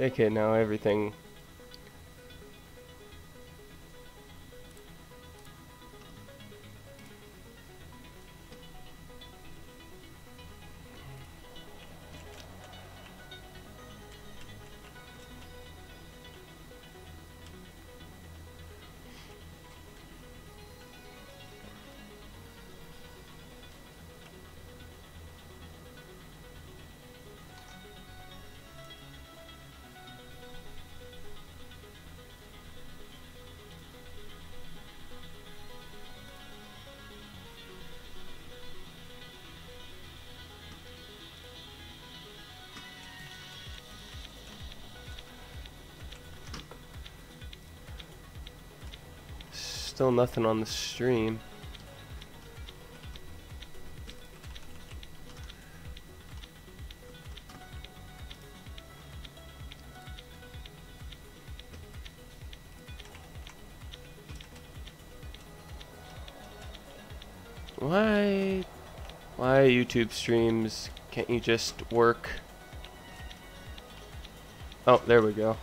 Okay, now everything. Still nothing on the stream. Why? Why YouTube streams? Can't you just work? Oh, there we go.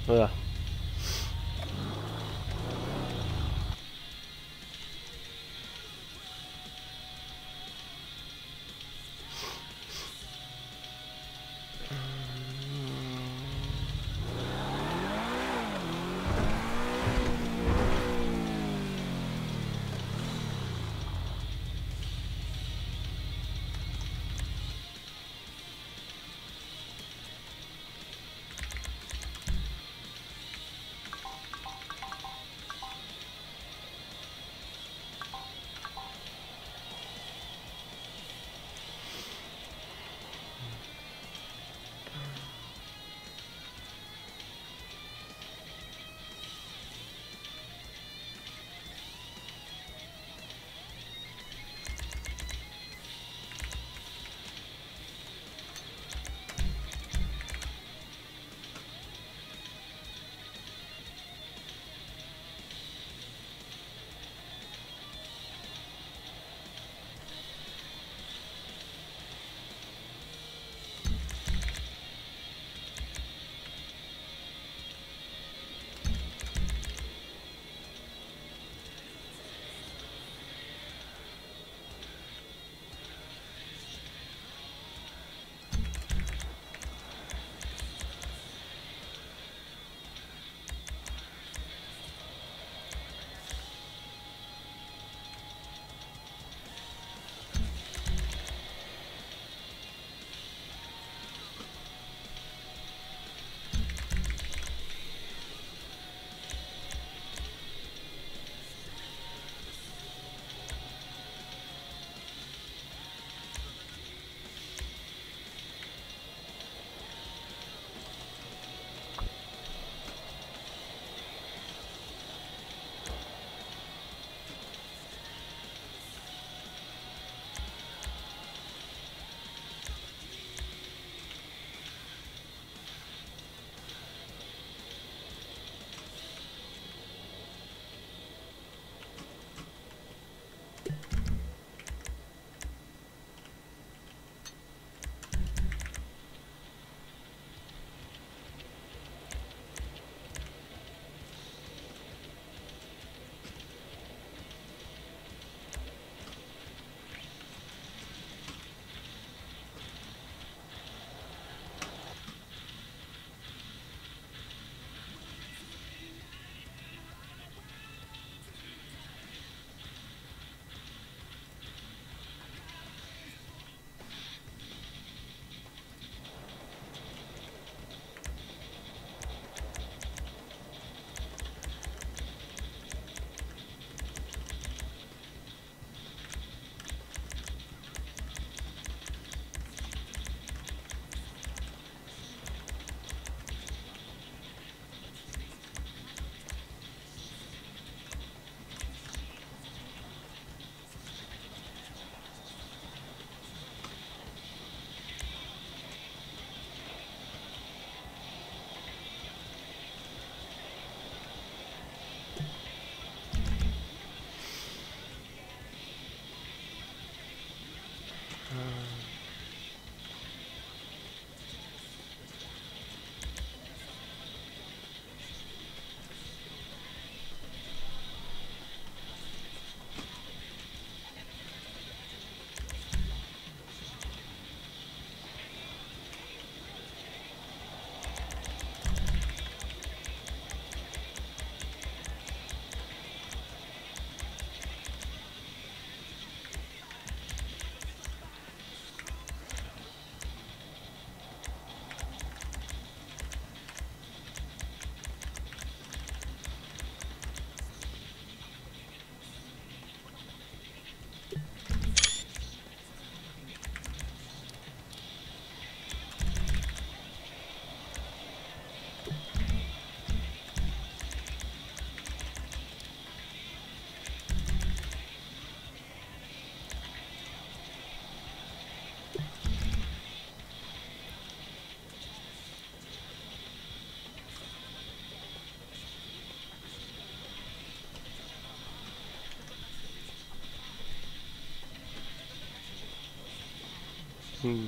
Ugh. Hmm.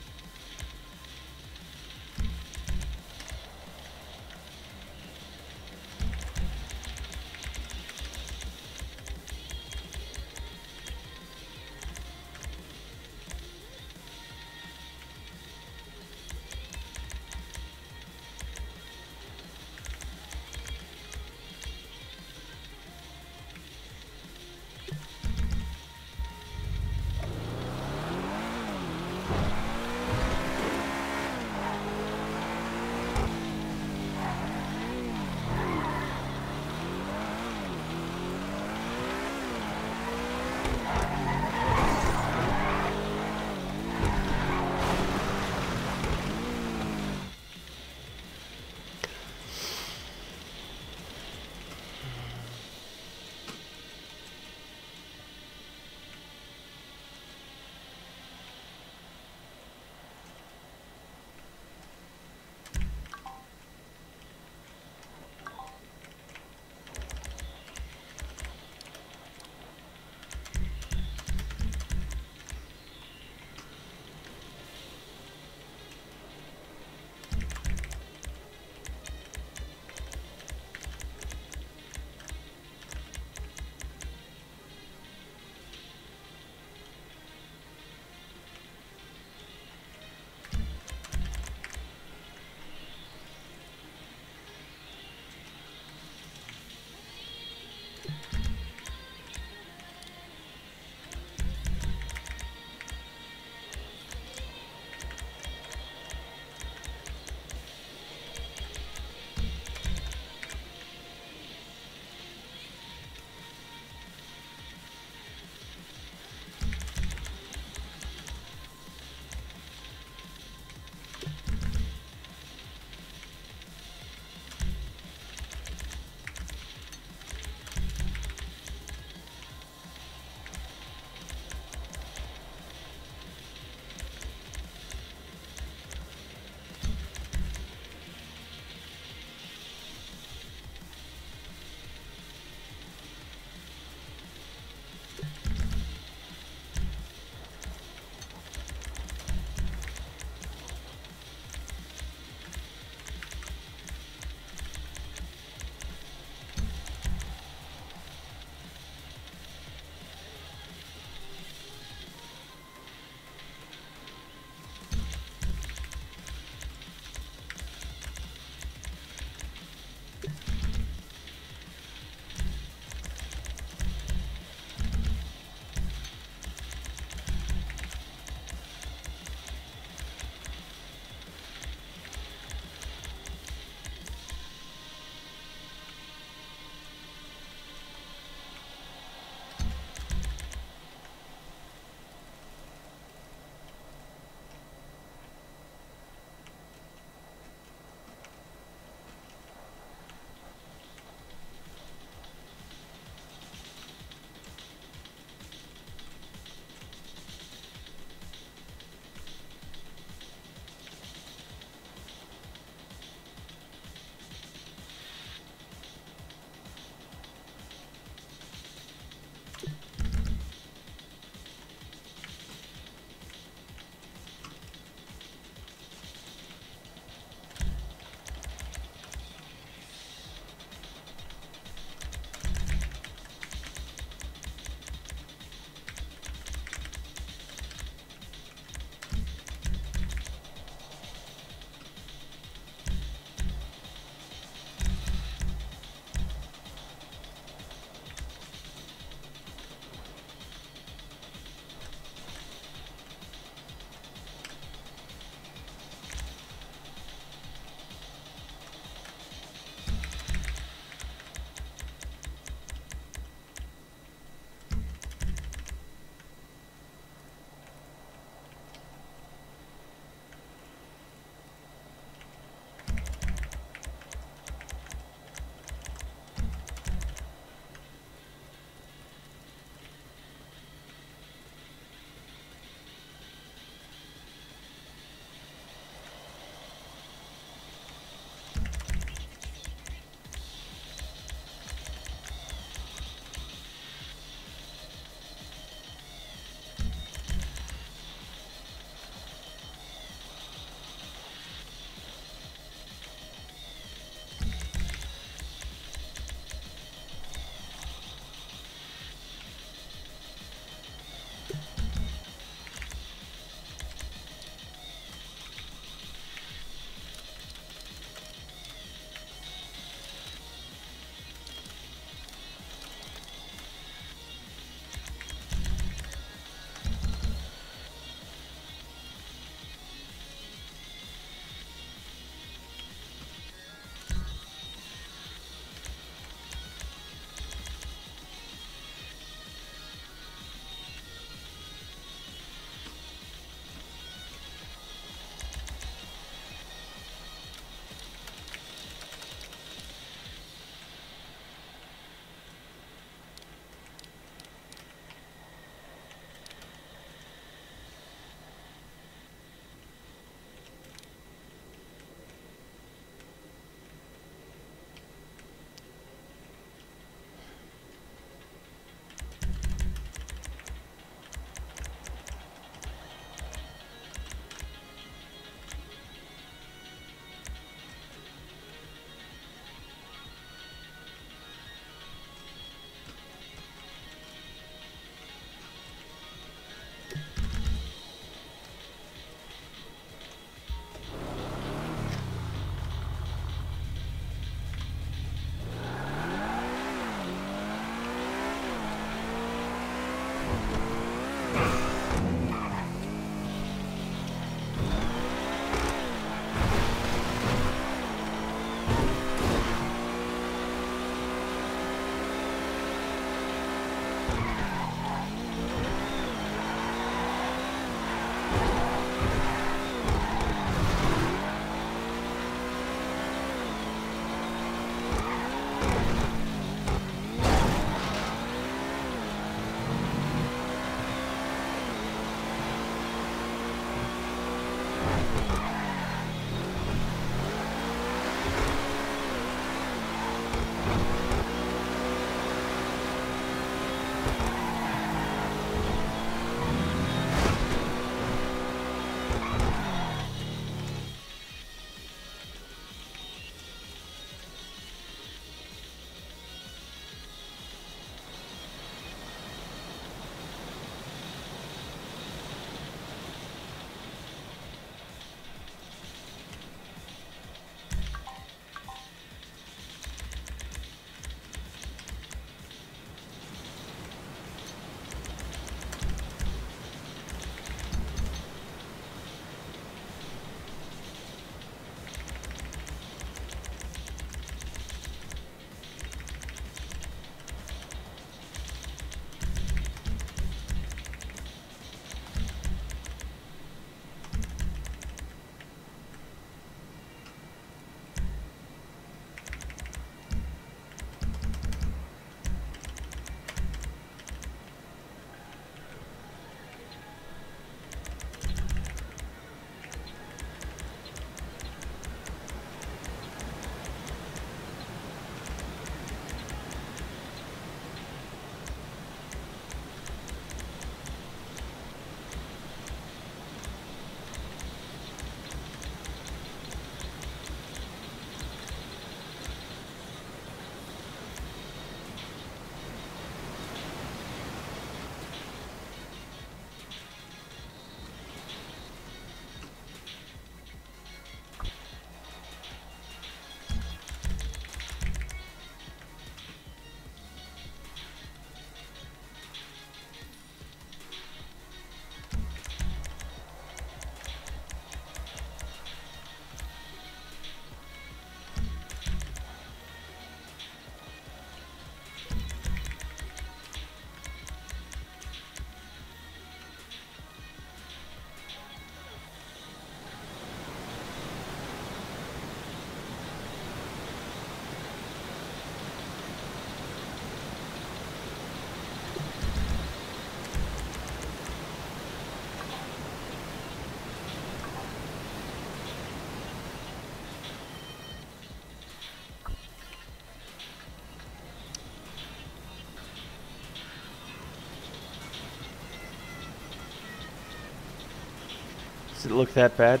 Does it look that bad?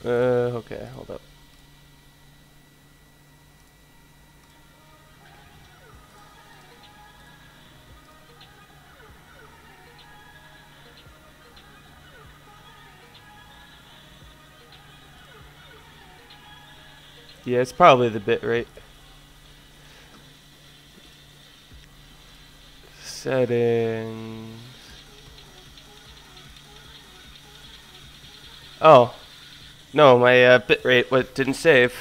Okay, hold up. Yeah, it's probably the bit rate. Settings. Oh. No, my bit rate didn't save.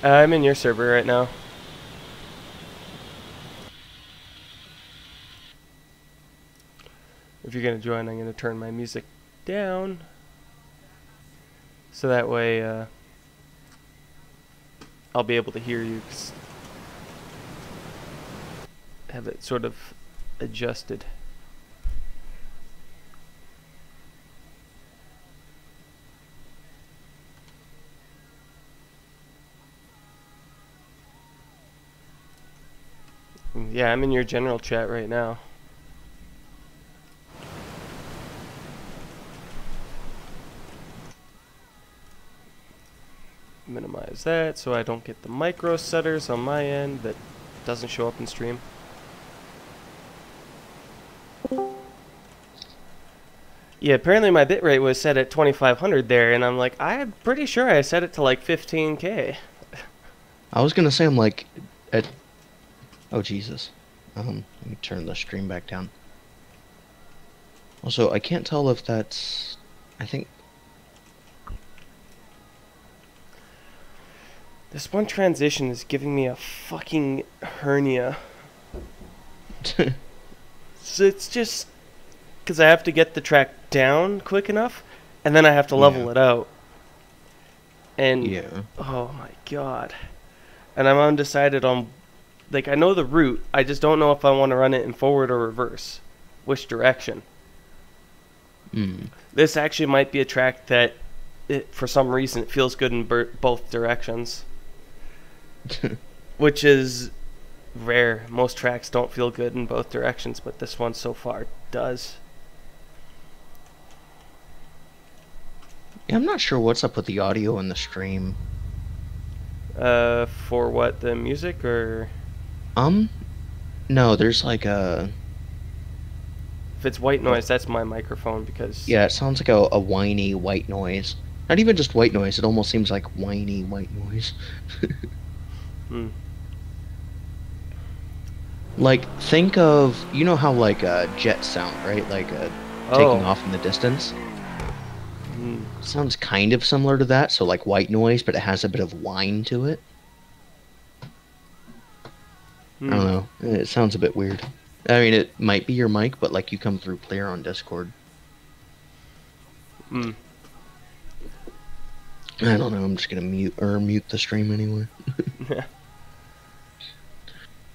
I'm in your server right now. If you're going to join, I'm going to turn my music down. So that way I'll be able to hear you. Have it sort of adjusted. Yeah, I'm in your general chat right now. Minimize that so I don't get the micro setters on my end that doesn't show up in stream. Yeah, apparently my bitrate was set at 2500 there, and I'm like, I'm pretty sure I set it to like 15K. I was gonna say, I'm like, at... Oh, Jesus. Let me turn the stream back down. Also, I can't tell if that's... I think... This one transition is giving me a fucking hernia. So it's just... because I have to get the track down quick enough, and then I have to level it out. And... yeah. Oh my god. And I'm undecided on... like, I know the route, I just don't know if I want to run it in forward or reverse. Which direction. This actually might be a track that, for some reason, it feels good in both directions. Which is rare. Most tracks don't feel good in both directions, but this one so far does. Yeah, I'm not sure what's up with the audio in the stream. For what, the music, or? No, there's like a... If it's white noise, that's my microphone, because... Yeah, it sounds like a whiny white noise. Not even just white noise, it almost seems like whiny white noise. Like, think of... You know how, like, a jet sound, right? Like, taking off in the distance? Sounds kind of similar to that, so like white noise, but it has a bit of whine to it. I don't know. It sounds a bit weird. I mean, it might be your mic, but like you come through clear on Discord. I don't know. I'm just gonna mute the stream anyway.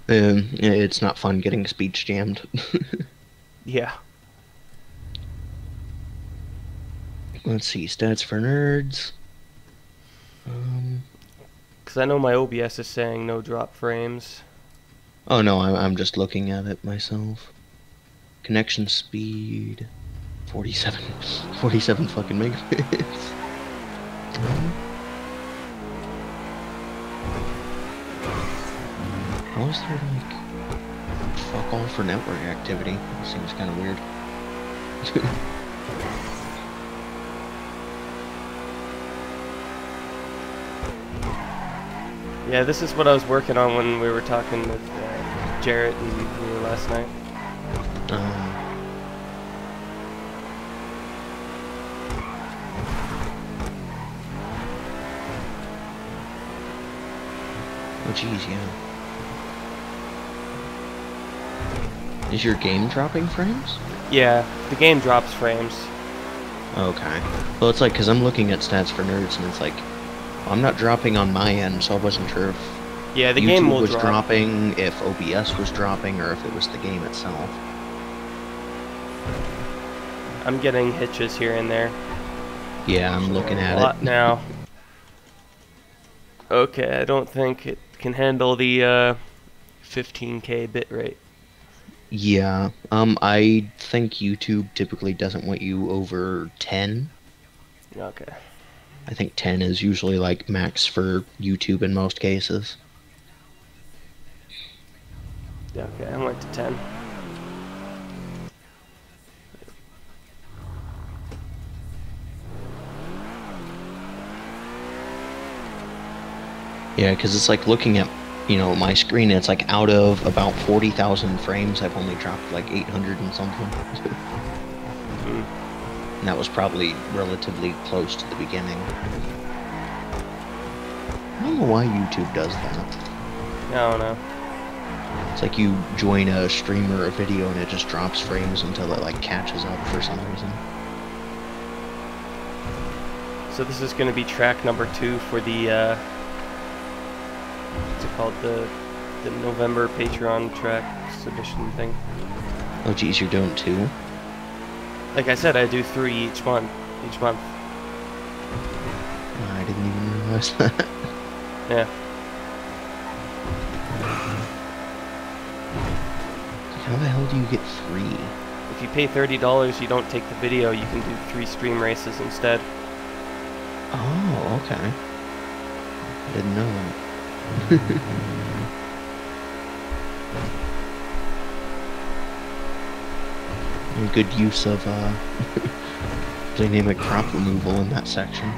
It's not fun getting speech jammed. Yeah. Let's see, stats for nerds. Because I know my OBS is saying no drop frames. Oh no, I'm just looking at it myself. Connection speed, 47 fucking megabits. How is there like fuck all for network activity? That seems kind of weird. Yeah, this is what I was working on when we were talking with Jarrett and you last night. Oh jeez, yeah. Is your game dropping frames? Yeah, the game drops frames. Okay. Well, it's like, because I'm looking at stats for nerds, and it's like, I'm not dropping on my end, so I wasn't sure if Yeah, the game YouTube will was drop. dropping, if OBS was dropping, or if it was the game itself. I'm getting hitches here and there. Yeah, I'm looking at A lot it. now. Okay, I don't think it can handle the 15K bitrate. Yeah, I think YouTube typically doesn't want you over 10. Okay. I think 10 is usually like max for YouTube in most cases. Yeah, okay, I went to 10. Yeah, because it's like looking at, my screen, it's like out of about 40,000 frames, I've only dropped like 800 and something. Mm. And that was probably relatively close to the beginning. I don't know why YouTube does that. I don't know. It's like you join a stream or a video and it just drops frames until it like catches up for some reason. So this is going to be track number 2 for the what's it called, the November Patreon track submission thing. Oh geez, you're doing 2? Like I said, I do 3 each month. I didn't even realize that. Yeah. How the hell do you get 3? If you pay $30, you don't take the video. You can do 3 stream races instead. Oh, okay. I didn't know that. Good use of dynamic crop removal in that section.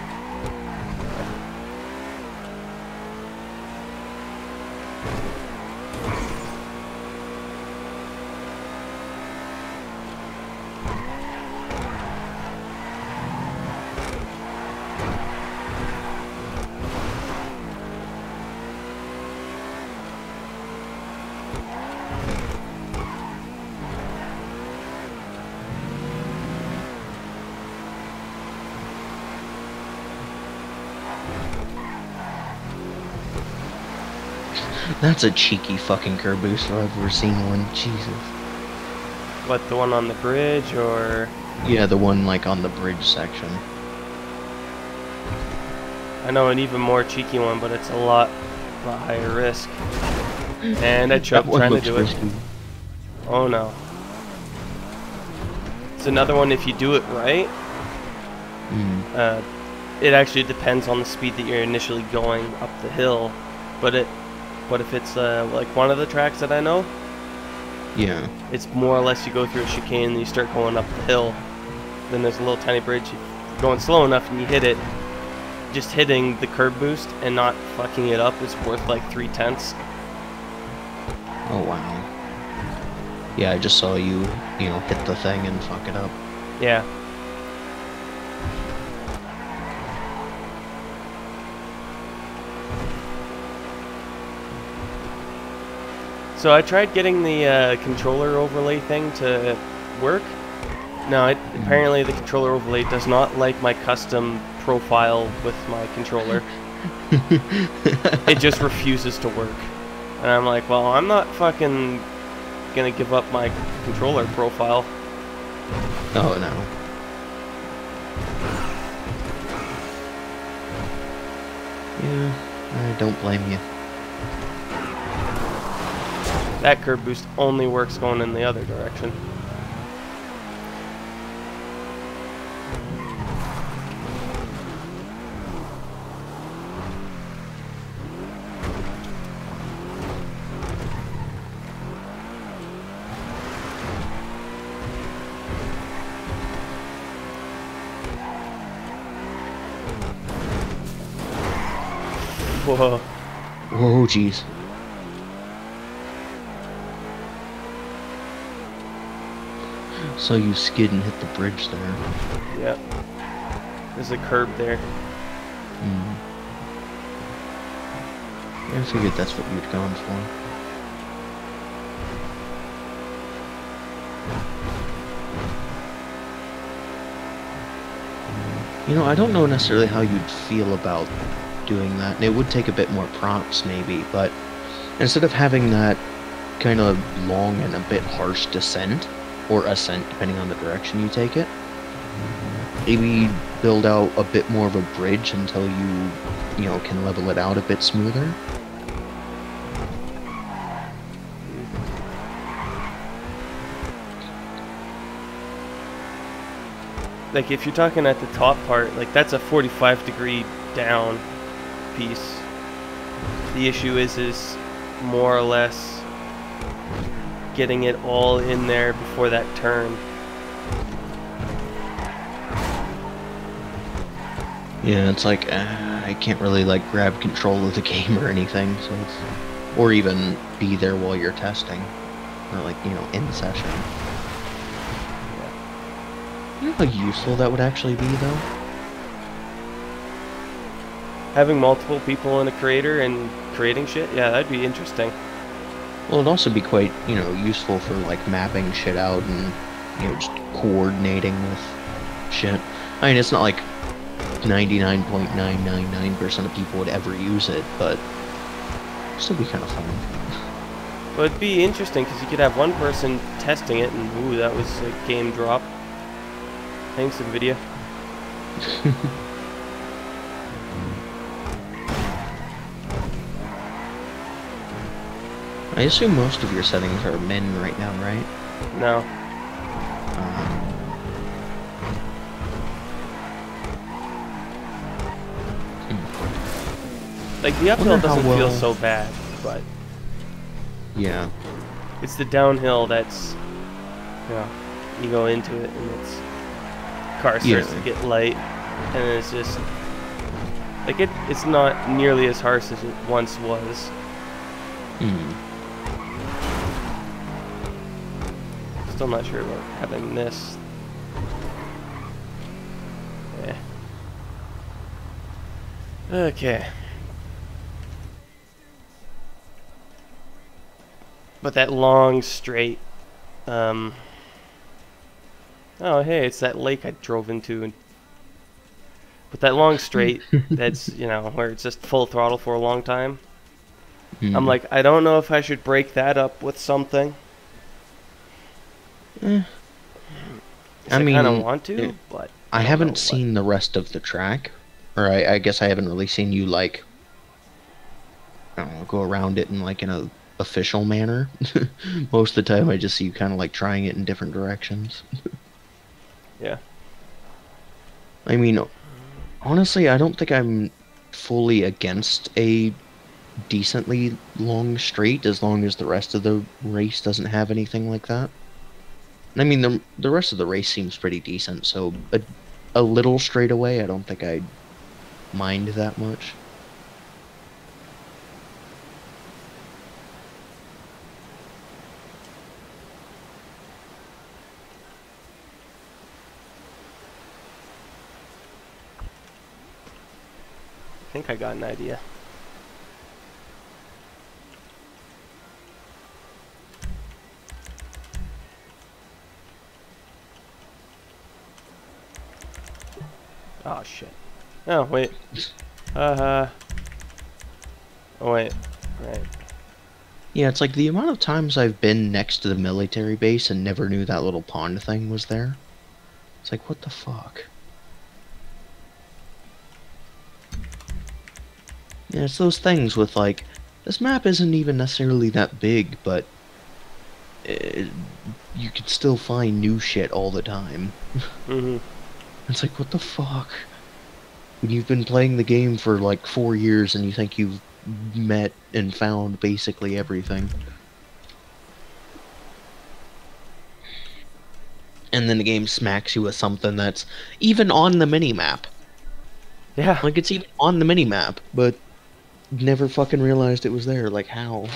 That's a cheeky fucking curb booster. I've ever seen one. Jesus. What, the one on the bridge, or? Yeah, the one like on the bridge section. I know an even more cheeky one, but it's a lot higher risk. And I choked trying to do it. Oh no. It's another one, if you do it right, it actually depends on the speed that you're initially going up the hill. But if it's like one of the tracks that I know, yeah, it's more or less you go through a chicane and you start going up the hill. Then there's a little tiny bridge. You're going slow enough and you hit it. Just hitting the curb boost and not fucking it up is worth like 3/10. Oh wow. Yeah, I just saw you, hit the thing and fuck it up. Yeah. So I tried getting the controller overlay thing to work. No, apparently the controller overlay does not like my custom profile with my controller. It just refuses to work. And I'm like, well, I'm not fucking gonna give up my controller profile. Oh no. Yeah, I don't blame you. That curb boost only works going in the other direction. Whoa. Whoa, jeez. So you skid and hit the bridge there. Yep. There's a curb there. I figured that's what you'd gone for. You know, I don't know necessarily how you'd feel about doing that. And it would take a bit more prompts, maybe, but instead of having that kind of long and a bit harsh descent, or ascent, depending on the direction you take it, maybe build out a bit more of a bridge until you know, can level it out a bit smoother. Like, if you're talking at the top part, like, that's a 45-degree down piece. The issue is more or less getting it all in there before that turn. Yeah, it's like, I can't really, like, grab control of the game or anything, so it's... Or even be there while you're testing. Or, like, you know, in session. You know how useful that would actually be, though? Having multiple people in a creator and creating shit? Yeah, that'd be interesting. Well, it'd also be quite, you know, useful for, like, mapping shit out and, you know, just coordinating with shit. I mean, it's not like 99.999% of people would ever use it, but it'd still be kind of fun. But it'd be interesting, because you could have one person testing it, and ooh, that was a game drop. Thanks, NVIDIA. I assume most of your settings are min right now, right? No. Like, the uphill doesn't feel so bad, but... Yeah. It's the downhill that's... You know, you go into it, and it's... Car starts to get light, and it's just... Like, it's not nearly as harsh as it once was. Still not sure about having this. Yeah. Okay. But that long straight, oh hey, it's that lake I drove into. And but that long straight, that's, you know, where it's just full throttle for a long time. I'm like, I don't know if I should break that up with something. I mean, I kind of want to, but I haven't seen the rest of the track, or I guess I haven't really seen you, like, I don't know, go around it in, like, in a official manner. Most of the time I just see you kind of like trying it in different directions. Yeah. I mean, honestly, I don't think I'm fully against a decently long straight, as long as the rest of the race doesn't have anything like that. I mean, the rest of the race seems pretty decent, so a little straight away, I don't think I'd mind that much. I think I got an idea. Oh shit. Oh wait. Oh wait. Right. Yeah, it's like the amount of times I've been next to the military base and never knew that little pond thing was there. It's like, what the fuck? Yeah, it's those things with, like, this map isn't even necessarily that big, but you can still find new shit all the time. It's like, what the fuck? When you've been playing the game for, like, 4 years and you think you've met and found basically everything. And then the game smacks you with something that's even on the mini-map. Yeah. Like, it's even on the mini-map, but never fucking realized it was there. Like, how?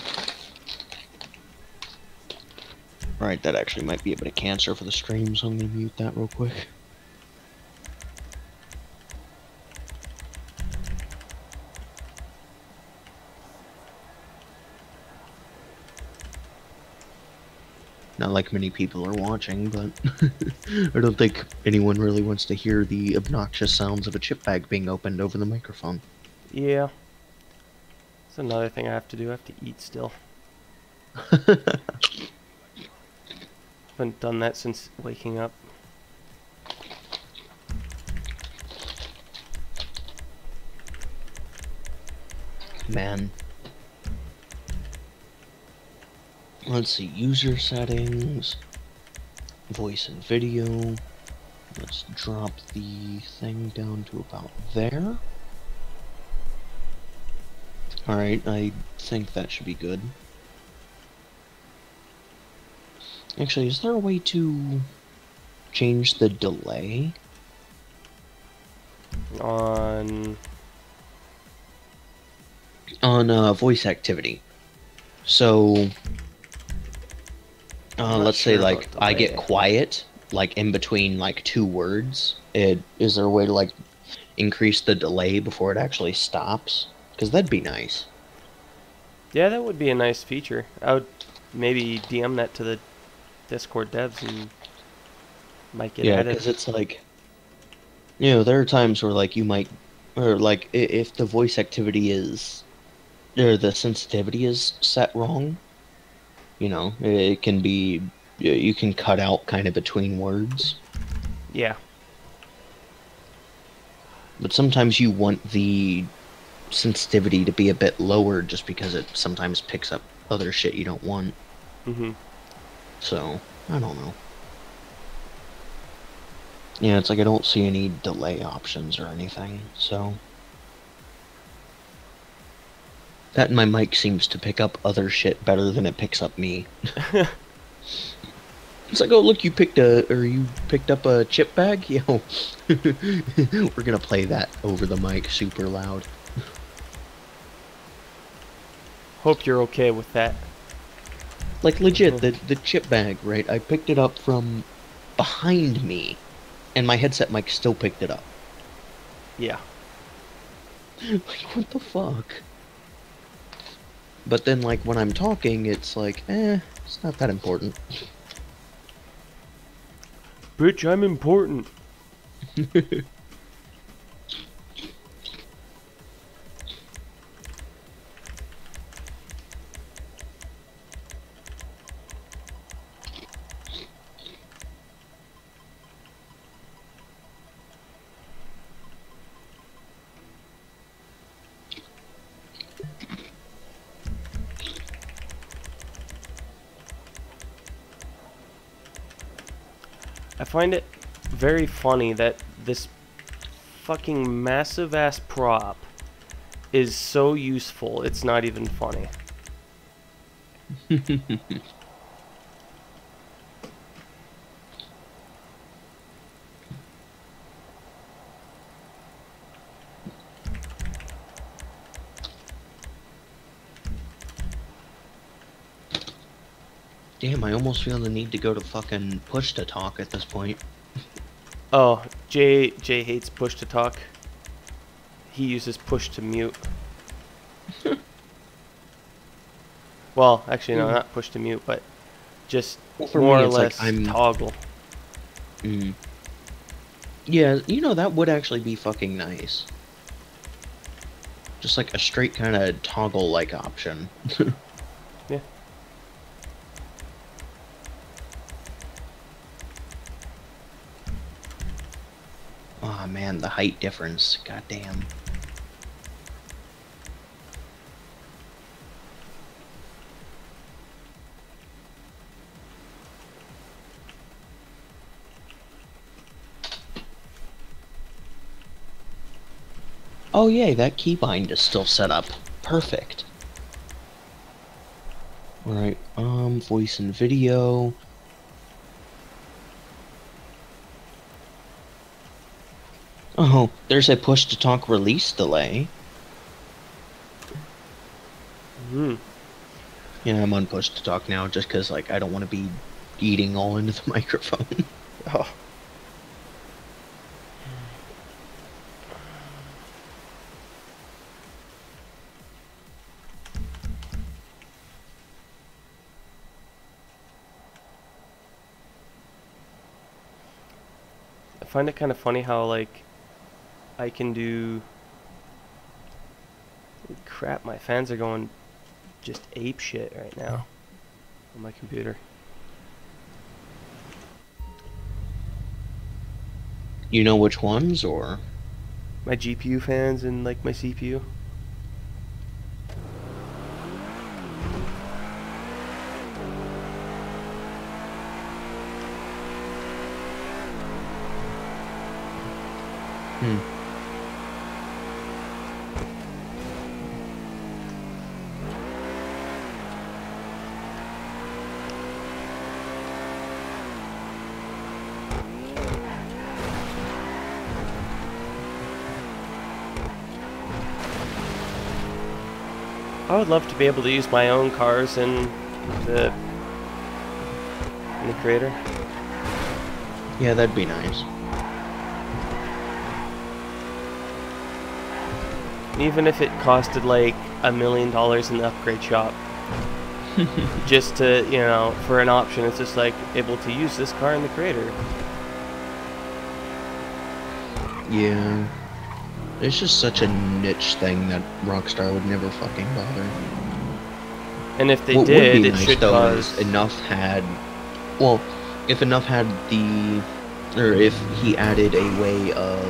Alright, that actually might be a bit of cancer for the stream, so I'm gonna mute that real quick. Not like many people are watching, but I don't think anyone really wants to hear the obnoxious sounds of a chip bag being opened over the microphone. Yeah. That's another thing I have to do. I have to eat still. Haven't done that since waking up. Man. Let's see, user settings, voice and video. Let's drop the thing down to about there. Alright, I think that should be good. Actually, is there a way to change the delay? On Voice activity. So, let's say, sure like, about I get delay. quiet, like, in between, like, two words. Is there a way to, like, increase the delay before it actually stops? Because that'd be nice. Yeah, that would be a nice feature. I would maybe DM that to the Discord devs and might get Yeah, added. because it's like, there are times where, like, you might, or, like, if the voice activity is, or the sensitivity is set wrong, it can be, you can cut out kind of between words. Yeah. But sometimes you want the sensitivity to be a bit lower just because it sometimes picks up other shit you don't want. Mm-hmm. So, I don't know. Yeah, it's like I don't see any delay options or anything, so... That and my mic seems to pick up other shit better than it picks up me. It's like, oh look, you picked up a chip bag? Yo, we're gonna play that over the mic super loud. Hope you're okay with that. Like legit, the chip bag, right? I picked it up from behind me, and my headset mic still picked it up. Yeah. Like, what the fuck? But then, like, when I'm talking, it's like, it's not that important. Bitch, I'm important. I find it very funny that this fucking massive ass prop is so useful, it's not even funny. Damn, I almost feel the need to go to fucking push to talk at this point. Oh, Jay hates push to talk. He uses push to mute. Well, actually no, not push to mute, but just For more me, or it's less like I'm... toggle. Yeah, that would actually be fucking nice. Just like a straight kind of toggle-like option. Yeah. Oh man, the height difference. Goddamn. Oh yay, that keybind is still set up. Perfect. Alright, voice and video. Oh, there's a push to talk release delay. Hmm. Yeah, I'm on push to talk now just because, like, I don't want to be eating all into the microphone. Oh. find it kind of funny how, like, I can do... Crap, my fans are going just ape shit right now on my computer. You know which ones, or? My GPU fans and, like, my CPU. I would love to be able to use my own cars in the creator. Yeah, that'd be nice. Even if it costed like $1 million in the upgrade shop. Just to, you know, for an option, it's just like able to use this car in the creator. Yeah. It's just such a niche thing that Rockstar would never fucking bother. And if they What did, would be it nice, should though, cause... is Enough had... Well, if Enough had the... Or if he added a way of...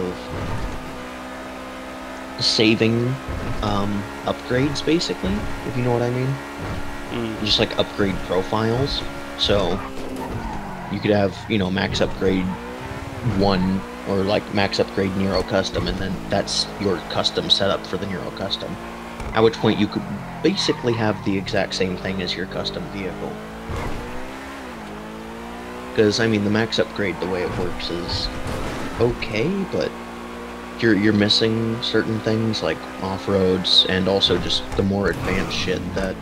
saving, upgrades, basically, if you know what I mean. Just, like, upgrade profiles. So, you could have, you know, max upgrade 1... or like max upgrade Nero Custom, and then that's your custom setup for the Nero Custom. At which point you could basically have the exact same thing as your custom vehicle. Because, I mean, the max upgrade, the way it works is okay, but you're missing certain things like off-roads, and also just the more advanced shit that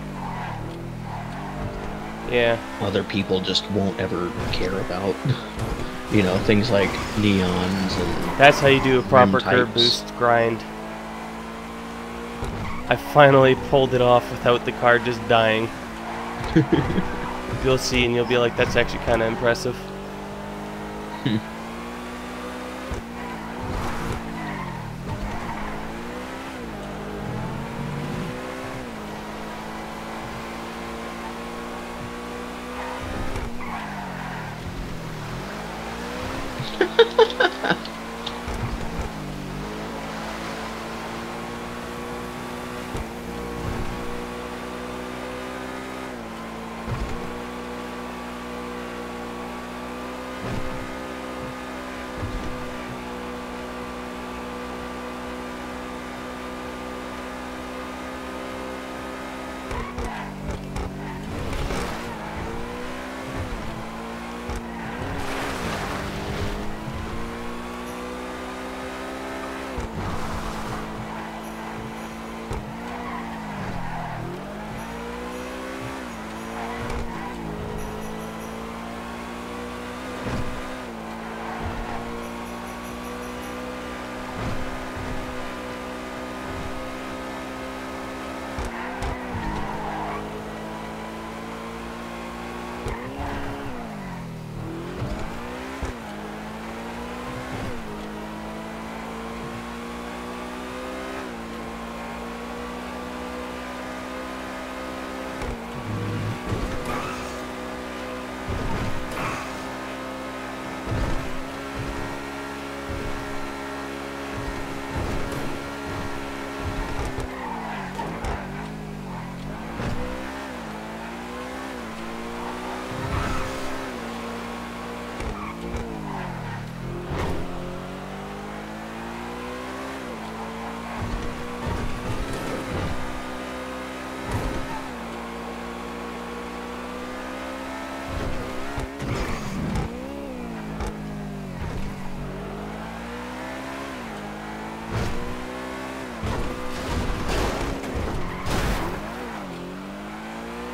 other people just won't ever care about. You know, things like neons and... That's how you do a proper curb boost grind. I finally pulled it off without the car just dying. You'll see and you'll be like, that's actually kind of impressive.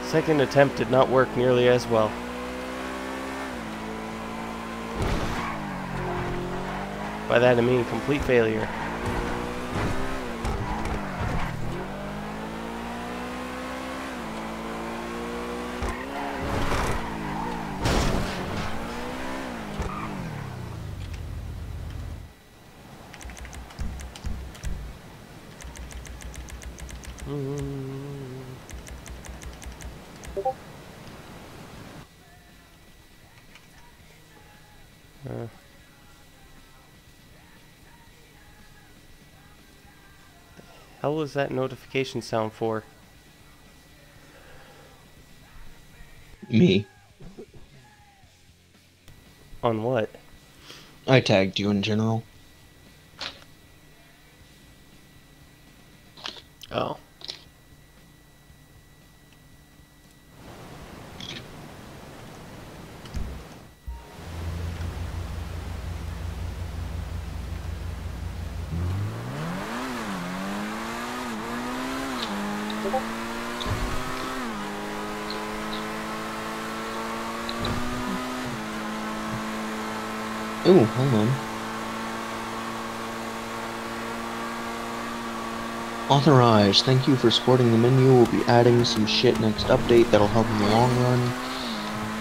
Second attempt did not work nearly as well. By that I mean complete failure. Hell was that notification sound for? Me. On what? I tagged you in general. Oh. Ooh, hold on. Authorized. Thank you for supporting the menu. We'll be adding some shit next update that'll help in the long run.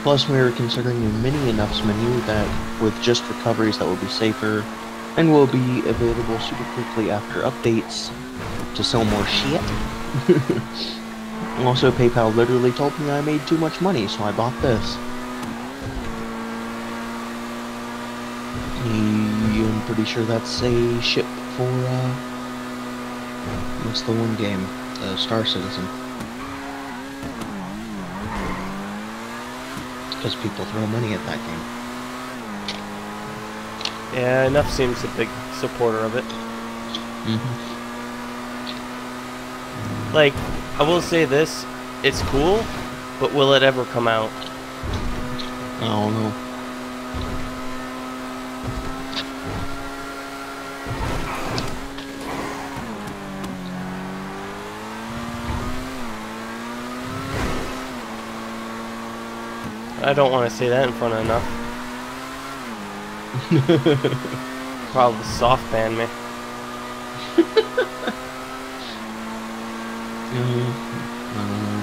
Plus, we are considering a mini enoughs menu that, with just recoveries that will be safer, and will be available super quickly after updates to sell more shit. Also, PayPal literally told me I made too much money, so I bought this. I'm pretty sure that's a ship for, what's the one game? The Star Citizen. Because people throw money at that game. Yeah, Enough seems a big supporter of it. Like, I will say this, it's cool, but will it ever come out? I don't know. I don't want to say that in front of Enough. Probably soft ban me. I don't know.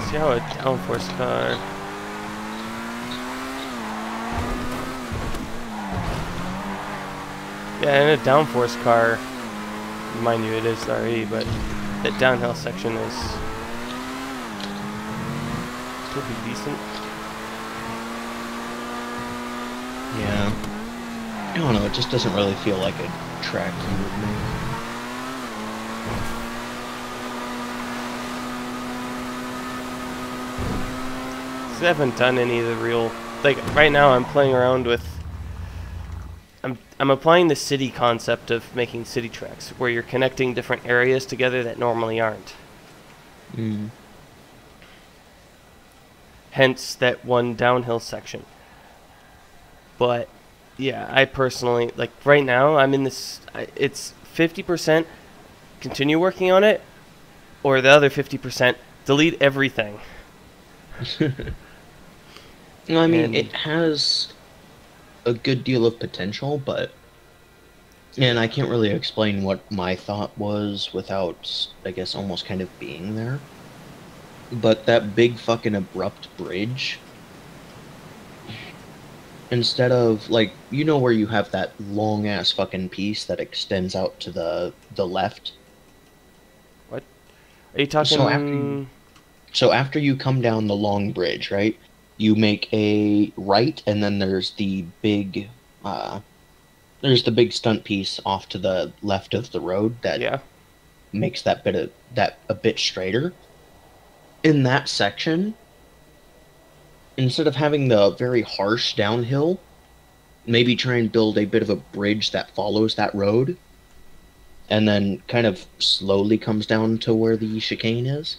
See how a downforce car. Yeah, in a downforce car, mind you, it is RE, but the downhill section is pretty decent. Yeah. I don't know, it just doesn't really feel like a track you would make. I haven't done any of the real, like right now I'm playing around with, I'm applying the city concept of making city tracks where you're connecting different areas together that normally aren't. Hence that one downhill section. But yeah, I personally, like right now I'm in this, it's 50% continue working on it, or the other 50% delete everything. No, I mean, it has a good deal of potential, but... And I can't really explain what my thought was without, I guess, almost kind of being there. But that big fucking abrupt bridge... Instead of, like, you know where you have that long-ass fucking piece that extends out to the left? What? Are you talking... So after you come down the long bridge, right? You make a right, and then there's the big stunt piece off to the left of the road that makes that a bit straighter. In that section, instead of having the very harsh downhill, maybe try and build a bit of a bridge that follows that road, and then kind of slowly comes down to where the chicane is.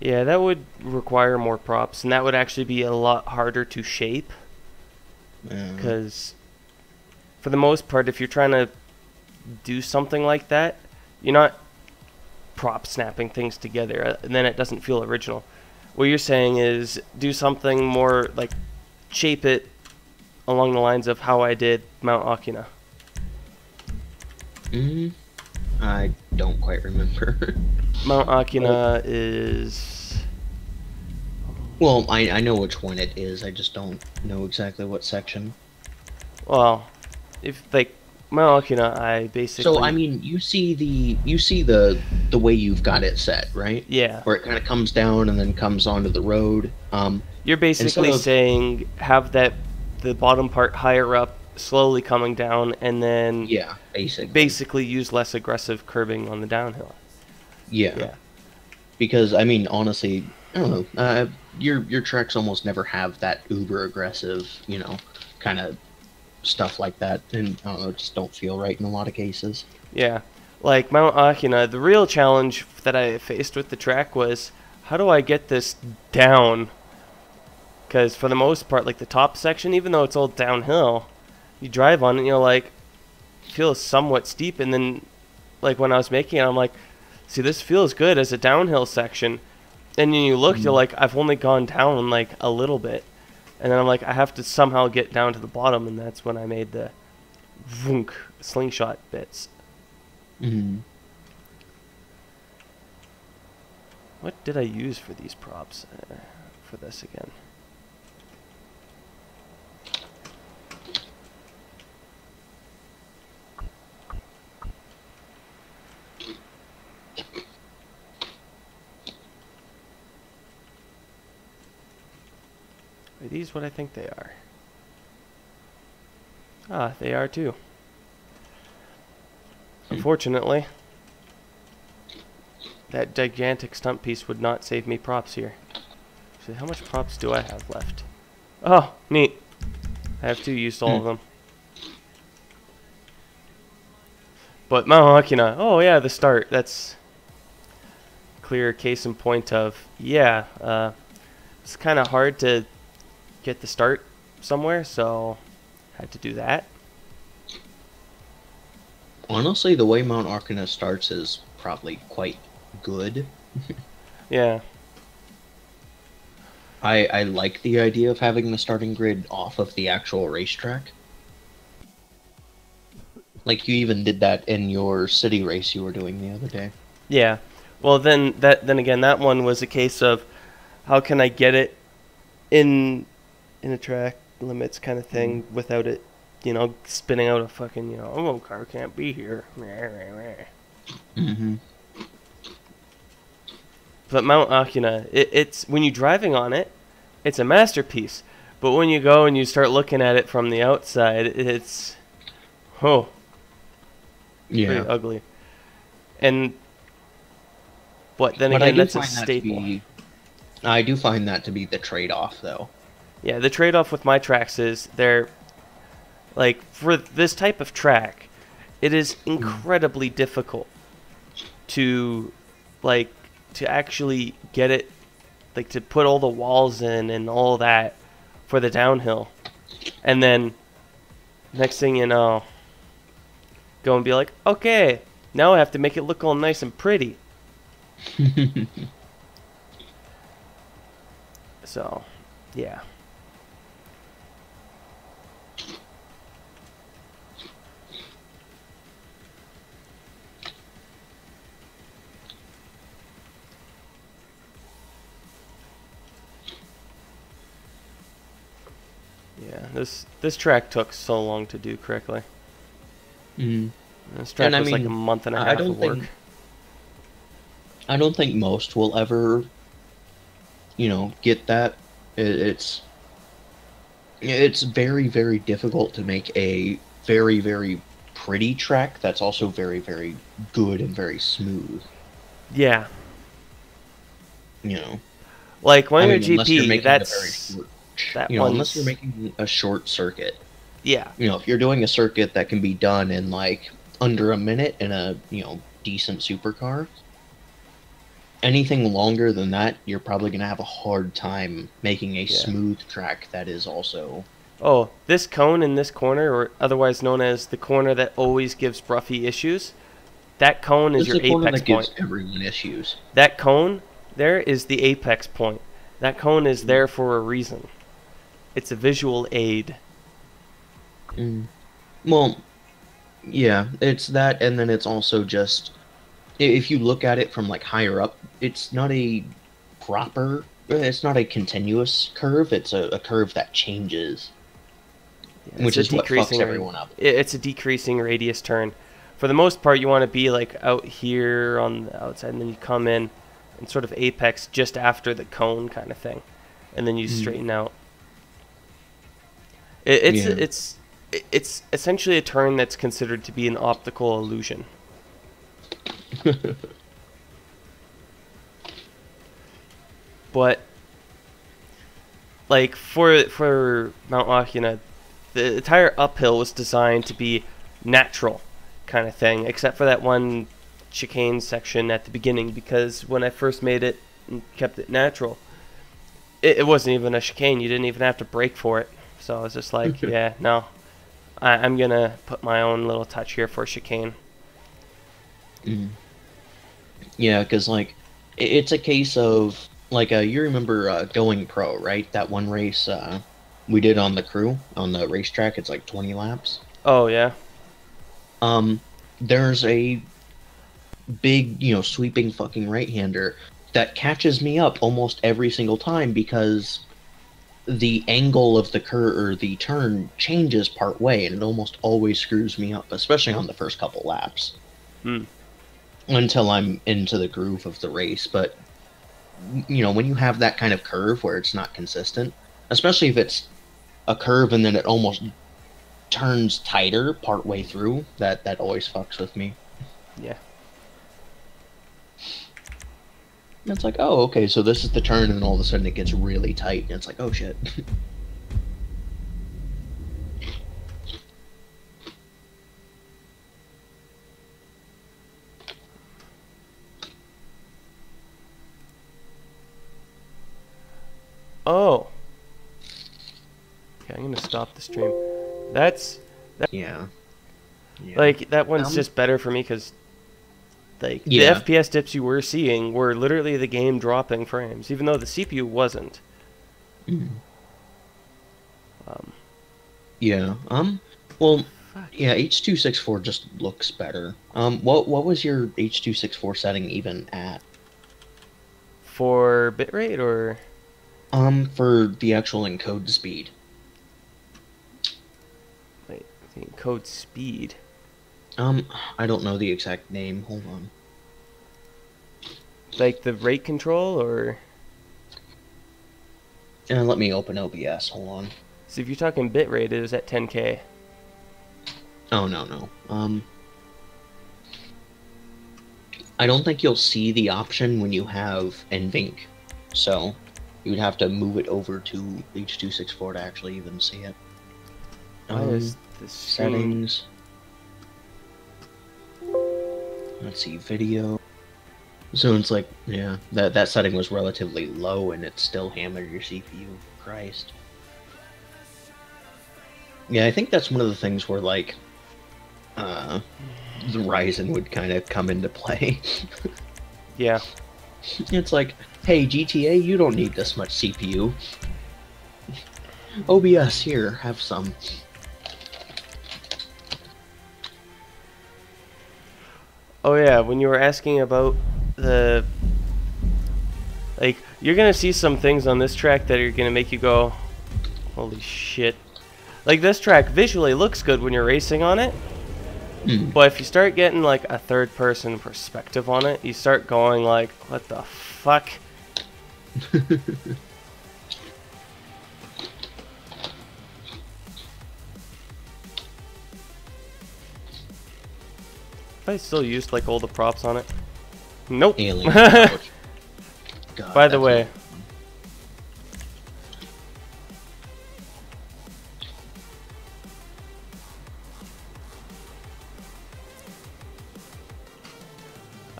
Yeah, that would require more props, and that would actually be a lot harder to shape. Because, for the most part, if you're trying to do something like that, you're not prop snapping things together, and then it doesn't feel original. What you're saying is do something more, like, shape it along the lines of how I did Mount Akina. I don't quite remember. Mount Akina is... Well, I know which one it is. I just don't know exactly what section. Well, if like Mount Okina, I So I basically mean, you see the way you've got it set, right? yeah. Where it kind of comes down and then comes onto the road. You're Instead basically of saying have that the bottom part higher up, slowly coming down, and then yeah, basically basically use less aggressive curbing on the downhill. yeah. Yeah. Because I mean, honestly, I don't know. Your tracks almost never have that uber aggressive, kind of stuff like that, and I don't know, just don't feel right in a lot of cases. Yeah. Like Mount Akina, the real challenge that I faced with the track was how do I get this down? Because for the most part, like the top section, even though it's all downhill, you drive on it and you're like, feels somewhat steep. And then, like when I was making it, I'm like, see, this feels good as a downhill section. And then you look, you're like, I've only gone down like a little bit. And then I'm like, I have to somehow get down to the bottom. And that's when I made the vunk slingshot bits. Mm-hmm. What did I use for these props for this again? Are these what I think they are? Ah, they are too. Unfortunately, that gigantic stump piece would not save me props here. So how much props do I have left? Oh, neat. I have two, used all of them. But Mount Akina, oh yeah, the start. That's clear case in point of, yeah, it's kind of hard to get the start somewhere, so had to do that. Honestly, the way Mount Arcana starts is probably quite good. Yeah. I like the idea of having the starting grid off of the actual racetrack. Like you even did that in your city race you were doing the other day. Yeah. Well, then again, that one was a case of how can I get it in a track limits kind of thing without it, spinning out a fucking, oh, car can't be here. Mm-hmm. But Mount Akina, it's when you're driving on it, it's a masterpiece. But when you go and you start looking at it from the outside, it's pretty Yeah. ugly. And but then But I again, do that's a find that to staple. be I do find that to be the trade-off though. Yeah, the trade-off with my tracks is they're like for this type of track, it is incredibly difficult to like to actually get it like to put all the walls in and all that for the downhill. And then next thing you know, go and be like, "Okay, now I have to make it look all nice and pretty." So, yeah. Yeah, this track took so long to do correctly. Mm. This track And I was like mean, a month and a I half don't of work. think I don't think most will ever, get that. It's very, very difficult to make a very, very pretty track that's also very, very good and very smooth. Yeah, You know, like I when mean, you're unless you're GP, making a very that's short, that unless you're one's making a short circuit. yeah, If you're doing a circuit that can be done in like under a minute in a, decent supercar, anything longer than that, you're probably going to have a hard time making a Yeah. smooth track that is also. Oh, this cone in this corner, or otherwise known as the corner that always gives Bruffy issues, that cone is This your is a corner apex that gives point. everyone issues. That cone there is the apex point. That cone is there for a reason. It's a visual aid. Well, yeah, it's that, and then it's also just if you look at it from like higher up, it's not a proper it's not a continuous curve. It's a curve that changes, Yeah, which is what fucks everyone up. It's a decreasing radius turn. For the most part, you want to be like out here on the outside, and then you come in and sort of apex just after the cone kind of thing, and then you straighten out. It's essentially a turn that's considered to be an optical illusion. But like for Mount Akina, the entire uphill was designed to be natural kind of thing, except for that one chicane section at the beginning, because when I first made it and kept it natural, it wasn't even a chicane. You didn't even have to brake for it. So I was just like, yeah, no, I'm gonna put my own little touch here for chicane. Yeah, because like it's a case of like you remember Going Pro, right? That one race we did on the crew on the racetrack. It's like 20 laps. Oh yeah. There's a big, sweeping fucking right-hander that catches me up almost every single time because the angle of the curve or the turn changes part way, and it almost always screws me up, especially on the first couple laps. Until I'm into the groove of the race. But when you have that kind of curve where it's not consistent, especially if it's a curve and then it almost turns tighter part way through, that always fucks with me. Yeah. It's like, oh, okay, so this is the turn, and all of a sudden it gets really tight, and it's like, oh shit. Oh. Okay, I'm gonna stop the stream. Yeah. Like, that one's just better for me because, like, the FPS dips you were seeing were literally the game dropping frames, even though the CPU wasn't. Yeah. Well, yeah, H.264 just looks better. What was your H.264 setting even at? For bitrate or? For the actual encode speed. Wait, the encode speed. I don't know the exact name. Hold on. Like the rate control, or? Let me open OBS. Hold on. So if you're talking bitrate, it is at 10K. Oh, no. I don't think you'll see the option when you have NVENC. So, you would have to move it over to H.264 to actually even see it. Why is the settings? Let's see, video. So it's like, yeah, that setting was relatively low and it still hammered your CPU. Christ. Yeah, I think that's one of the things where, like, the Ryzen would kind of come into play. Yeah. It's like, hey, GTA, you don't need this much CPU. OBS, here, have some. Oh yeah, when you were asking about the... Like, you're gonna see some things on this track that are gonna make you go, holy shit. Like, this track visually looks good when you're racing on it, but if you start getting, like, a third-person perspective on it, you start going, like, what the fuck? If I still used, like, all the props on it. Nope. Alien. God, By the way...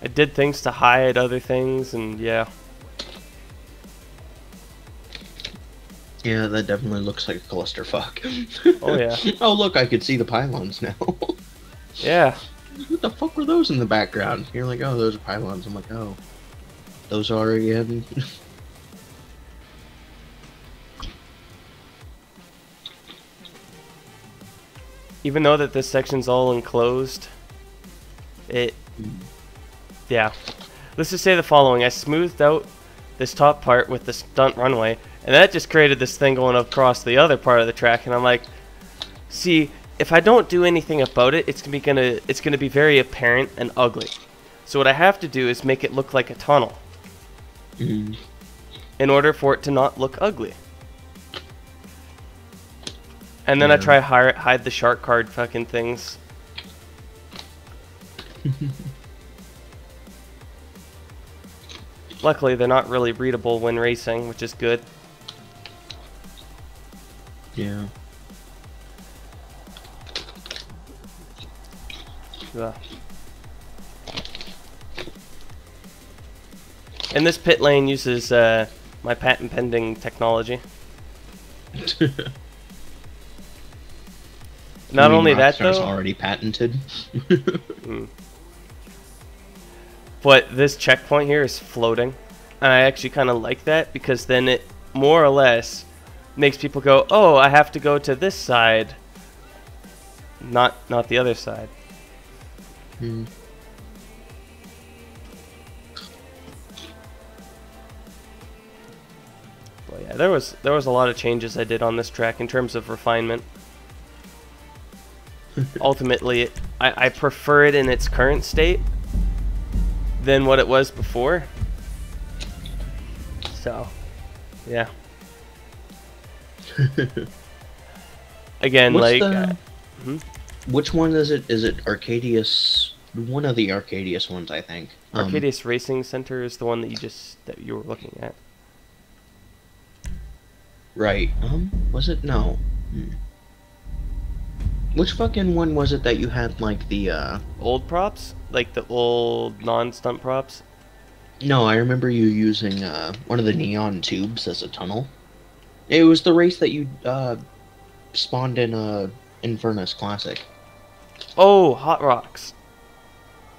I did things to hide other things, and yeah. Yeah, that definitely looks like a clusterfuck. Oh yeah. Oh look, I could see the pylons now. Yeah. What the fuck were those in the background? You're like, oh, those are pylons. I'm like, oh, those are again. Even though that this section's all enclosed, yeah. Let's just say the following. I smoothed out this top part with the stunt runway, and that just created this thing going across the other part of the track, and I'm like, see, if I don't do anything about it, it's gonna be very apparent and ugly. So what I have to do is make it look like a tunnel in order for it to not look ugly. And then I try hide the shark card fucking things. Luckily, they're not really readable when racing, which is good. Yeah. Yeah. And this pit lane uses my patent pending technology. Not only that though, already patented. But this checkpoint here is floating, and I actually kind of like that because then it more or less makes people go, "Oh, I have to go to this side, not the other side." Well, yeah, there was a lot of changes I did on this track in terms of refinement. Ultimately, I prefer it in its current state than what it was before. So, yeah. Again, What's like, which one is it? Is it Arcadius? One of the Arcadius ones, I think. Arcadius Racing Center is the one that you were looking at. Right. Was it? No. Which fucking one was it that you had, like, the, Old props? Like the old non-stunt props? No, I remember you using, one of the neon tubes as a tunnel. It was the race that you, spawned in, Infernus Classic. Oh, Hot Rocks.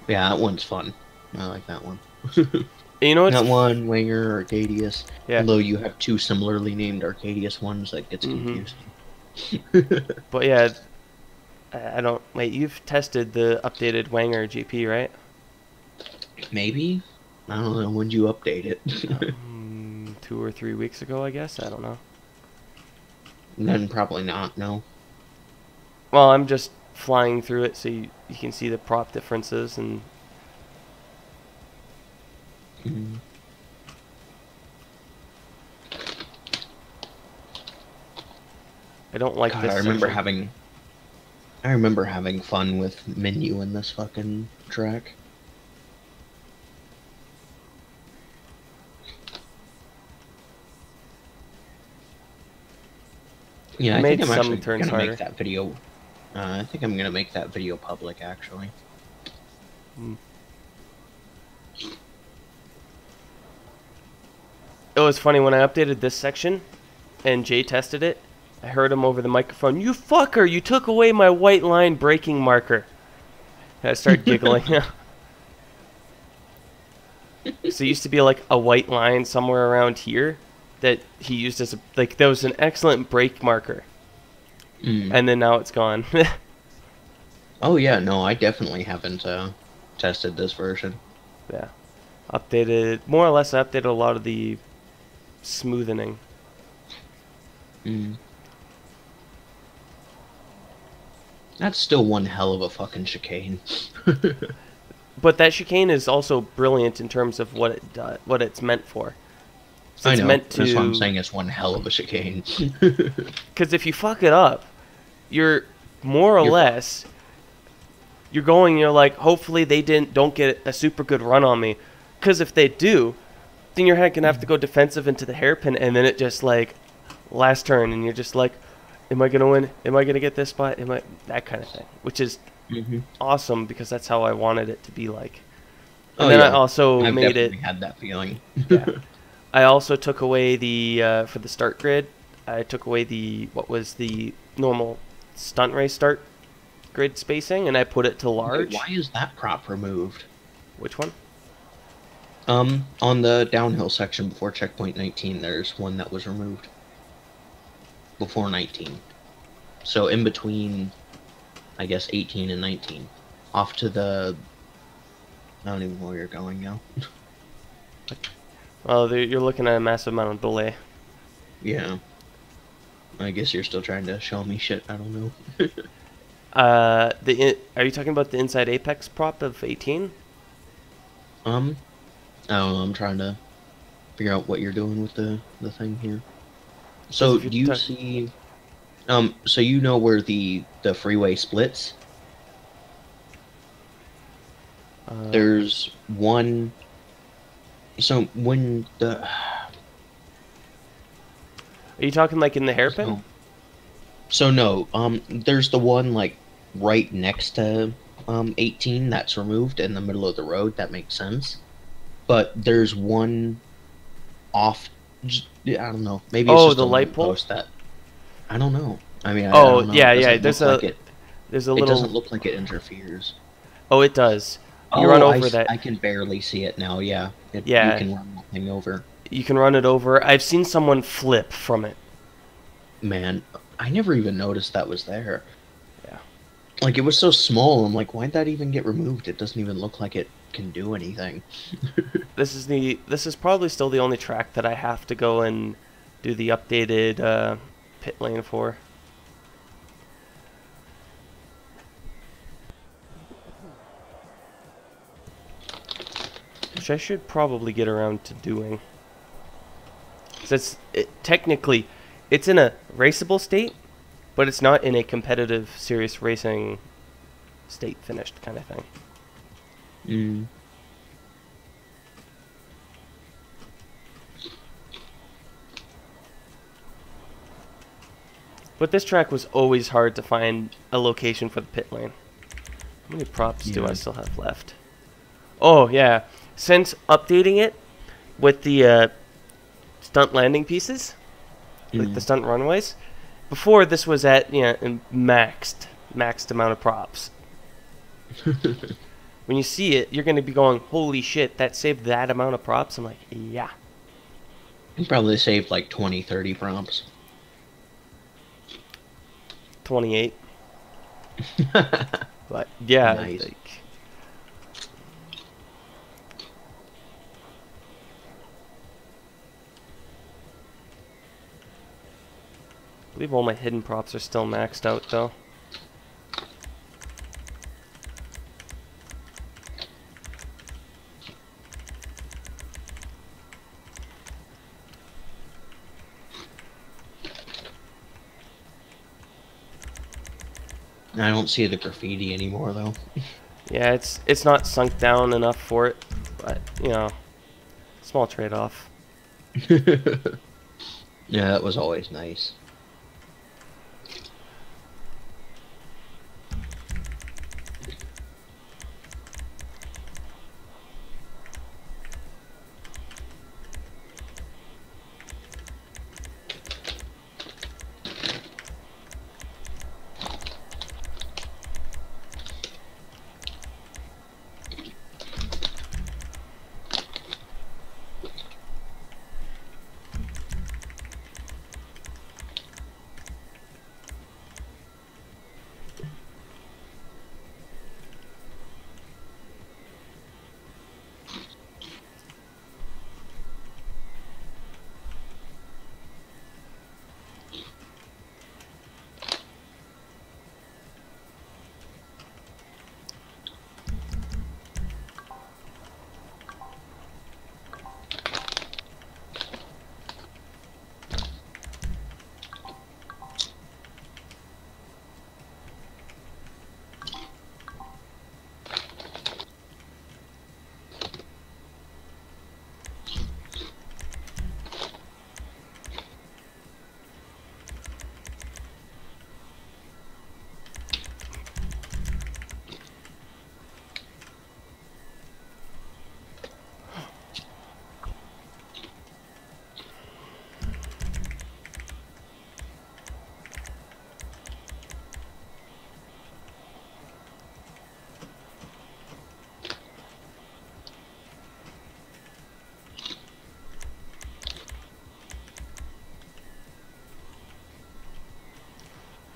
Yeah, that one's fun. I like that one. You know what's... That one, Wanger, Arcadius. Yeah. Although you have two similarly named Arcadius ones, that gets confusing. But yeah... I don't... Wait, you've tested the updated Wanger GP, right? Maybe? I don't know. When did you update it? 2 or 3 weeks ago, I guess? I don't know. Then probably not, no. Well, I'm just flying through it so you can see the prop differences and... I don't like God, this I remember section. having fun with menu in this fucking track. Yeah, I think I'm actually gonna make that video. I think I'm gonna make that video public, actually. It was funny when I updated this section, and Jay tested it. I heard him over the microphone. "You fucker! You took away my white line braking marker." And I started giggling. So it used to be like a white line somewhere around here that he used as a, like, there was an excellent brake marker, and then now it's gone. Oh yeah, no, I definitely haven't tested this version. Yeah, updated, more or less updated a lot of the smoothening. That's still one hell of a fucking chicane. But that chicane is also brilliant in terms of what it's meant for. So I it's know. meant to... That's why I'm saying it's one hell of a chicane. Because if you fuck it up, you're more or less... You're going, you're like, hopefully they don't get a super good run on me. Because if they do, then you're going to have to go defensive into the hairpin, and then it just, like, last turn, and you're just like, am I going to win? Am I going to get this spot? That kind of thing. Which is awesome, because that's how I wanted it to be like. And then I also I've made definitely had that feeling. Yeah. I also took away the, for the start grid, I took away what was the normal stunt race start grid spacing, and I put it to large. Why is that prop removed? Which one? On the downhill section before checkpoint 19, there's one that was removed. Before 19. So in between, I guess, 18 and 19. Off to the... I don't even know where you're going now. Well, you're looking at a massive amount of delay. Yeah. I guess you're still trying to show me shit. I don't know. Are you talking about the Inside Apex prop of 18? I don't know. I'm trying to figure out what you're doing with the thing here. 'Cause So if you do you talk, see? So you know where the freeway splits? There's one. So when the are you talking like in the hairpin? so no, there's the one like right next to 18 that's removed in the middle of the road. That makes sense. But there's one off. I don't know. Maybe it's Oh, just the a light lamp pole. post that. I don't know. I mean, I Oh, don't know. yeah, It yeah. doesn't look like it. There's a It doesn't little. look like it interferes. Oh, it does. You run Oh, over that. I can barely see it now. Yeah, you Yeah, can run that thing over. you can run it over. I've seen someone flip from it. Man, I never even noticed that was there. Yeah. Like, it was so small. I'm like, why'd that even get removed? It doesn't even look like it can do anything. This is probably still the only track that I have to go and do the updated pit lane for. Which I should probably get around to doing. 'Cause technically, it's in a raceable state, but it's not in a competitive, serious racing state finished kind of thing. Mm. But this track was always hard to find a location for the pit lane. How many props do I still have left? Oh, yeah. Since updating it with the stunt landing pieces, like the stunt runways, before this was at, maxed amount of props. When you see it, you're going to be going, holy shit, that saved that amount of props? I'm like, yeah. You probably saved like 20, 30 prompts. 28. But, yeah. Nice. Like, I believe all my hidden props are still maxed out, though. I don't see the graffiti anymore, though. Yeah, it's not sunk down enough for it, but, small trade-off. Yeah, that was always nice.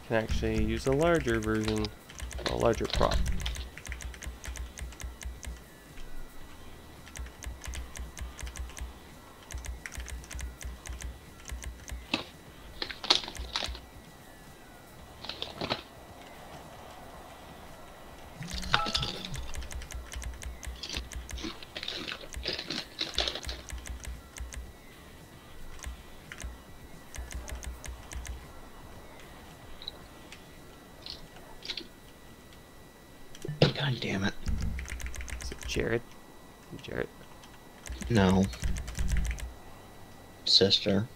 Can actually use a larger version, a larger prop. God damn it. Is it Jared? Jared. No. Sister.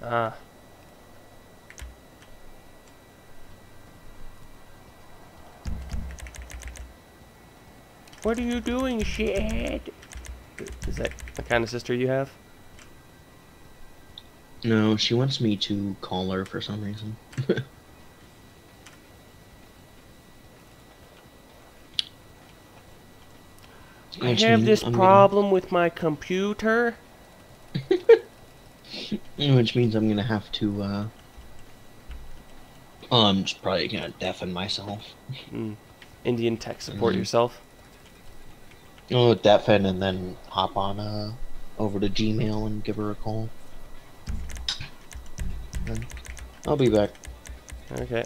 Ah. What are you doing, shit? Is that the kind of sister you have? No, she wants me to call her for some reason. I have this problem with my computer. Which means I'm gonna have to, I'm just probably gonna deafen myself. Indian tech support yourself. Oh, deafen and then hop on, over to Gmail and give her a call. And I'll be back. Okay.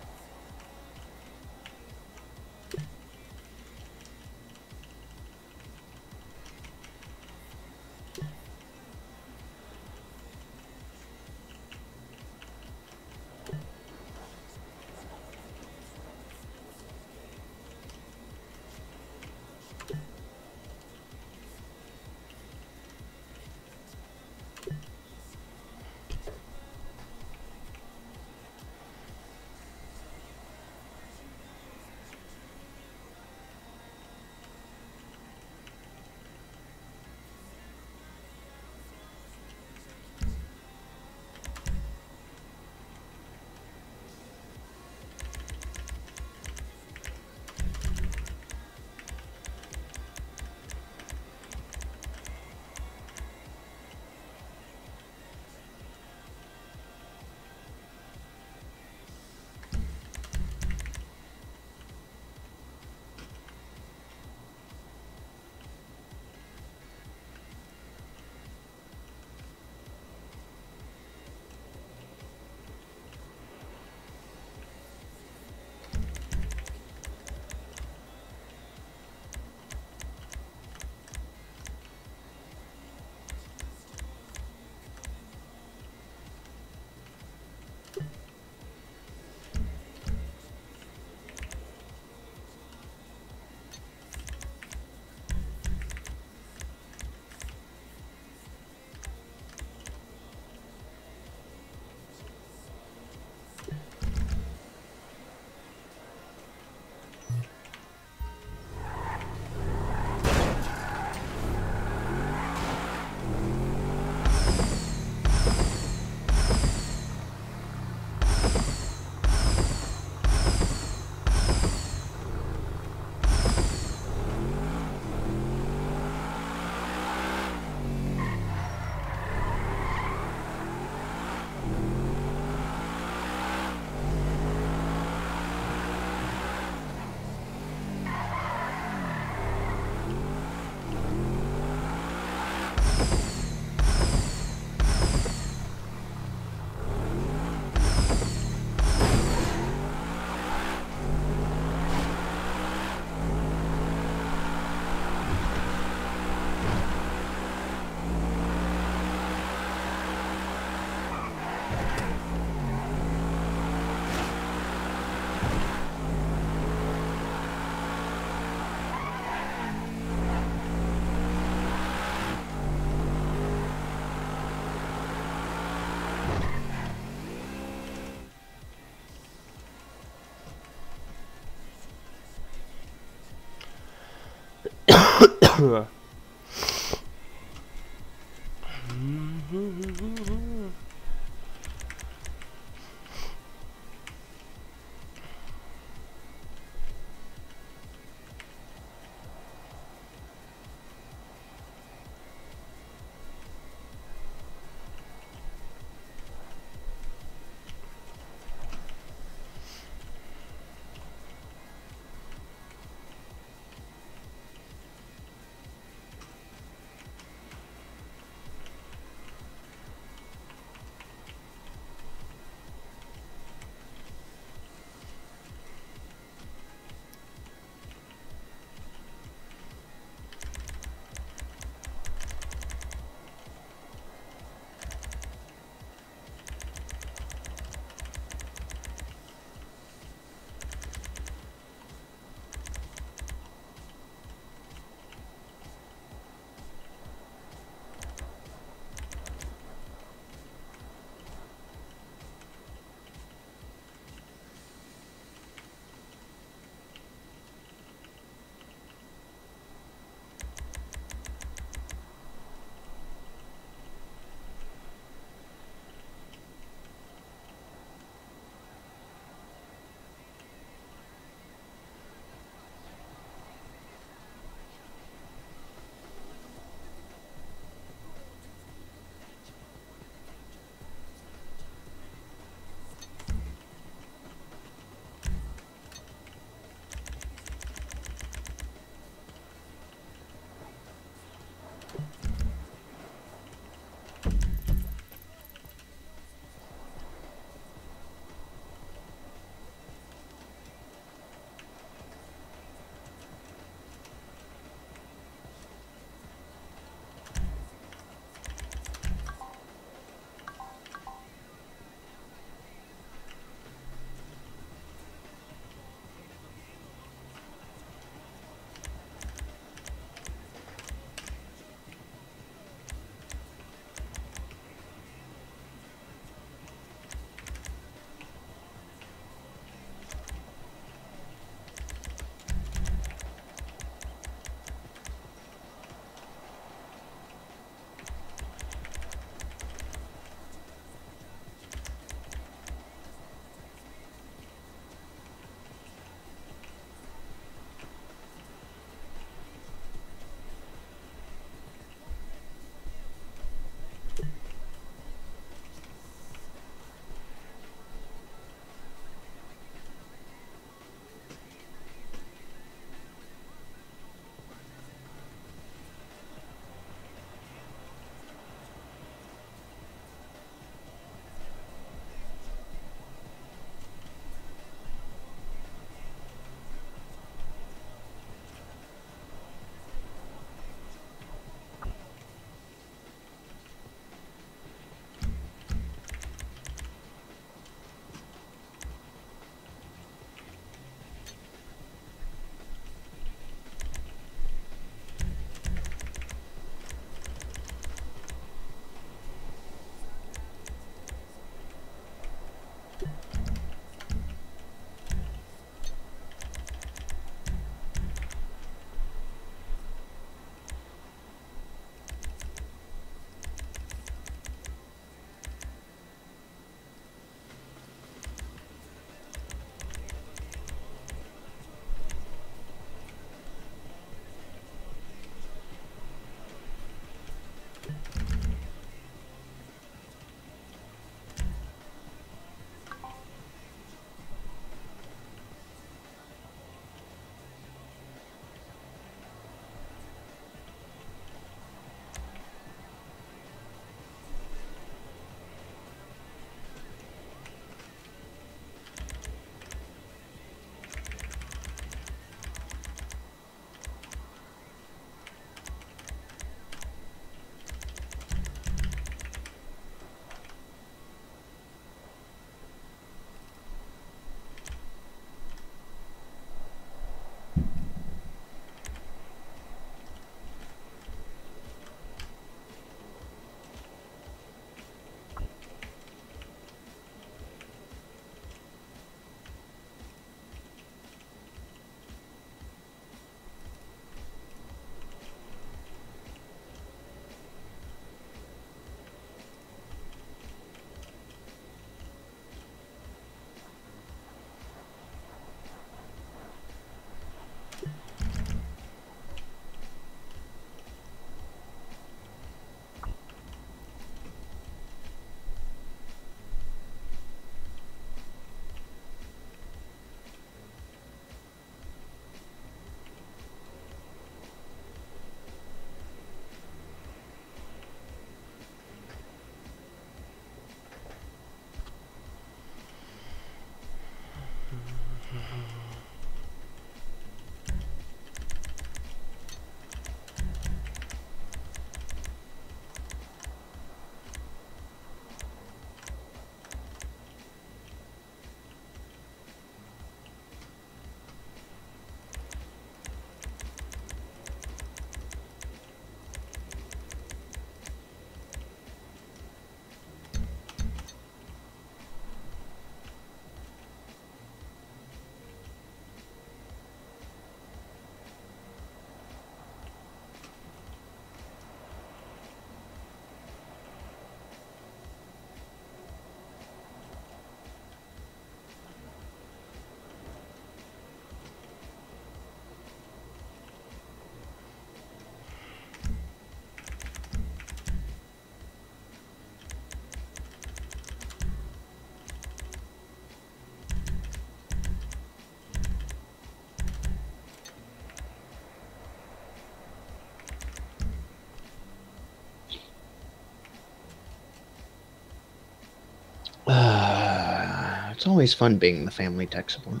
It's always fun being the family tech support.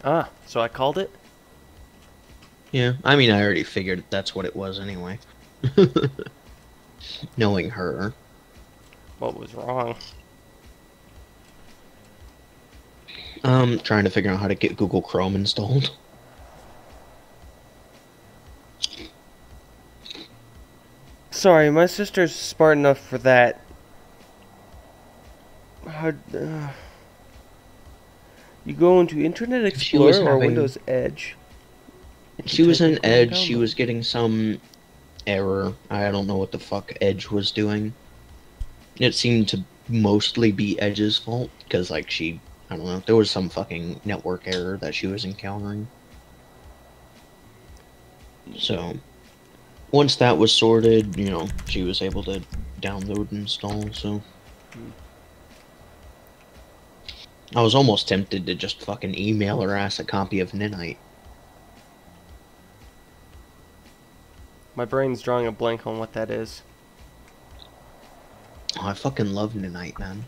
Ah, so I called it? Yeah, I mean, I already figured that's what it was anyway. Knowing her. What was wrong? Trying to figure out how to get Google Chrome installed. Sorry, my sister's smart enough for that. How, you go into Internet She was Explorer or having... Windows Edge? She was Type in in Chrome Edge, she download. was getting some error. I don't know what the fuck Edge was doing. It seemed to mostly be Edge's fault, because, like, I don't know, there was some fucking network error that she was encountering. So, once that was sorted, you know, she was able to download and install, so... I was almost tempted to just fucking email her ass a copy of Ninite. My brain's drawing a blank on what that is. Oh, I fucking love Ninite, man.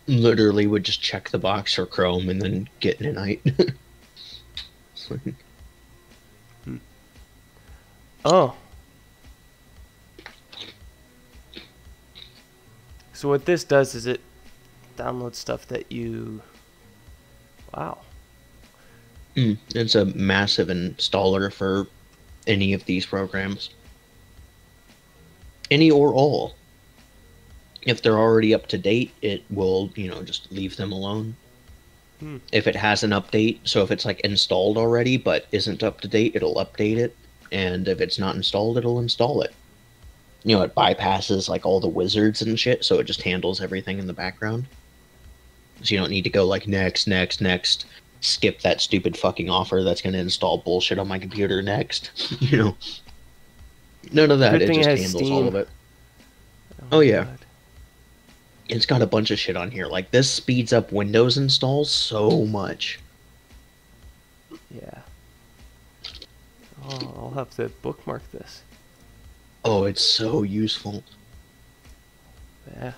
Literally would just check the box for Chrome and then get Ninite. Oh. So what this does is it downloads stuff that you... Wow. It's a massive installer for any of these programs. Any or all. If they're already up to date, it will, you know, just leave them alone. If it has an update, so if it's like installed already but isn't up to date, it'll update it. And if it's not installed, it'll install it. You know, it bypasses like all the wizards and shit, so it just handles everything in the background. So you don't need to go like next, next, next, skip that stupid fucking offer that's going to install bullshit on my computer next. You know, none of that. Good It thing it just has handles Steam. all of it. Oh yeah. God. It's got a bunch of shit on here. Like, this speeds up Windows installs so much. Yeah. Oh, I'll have to bookmark this. Oh, it's so useful. Yeah.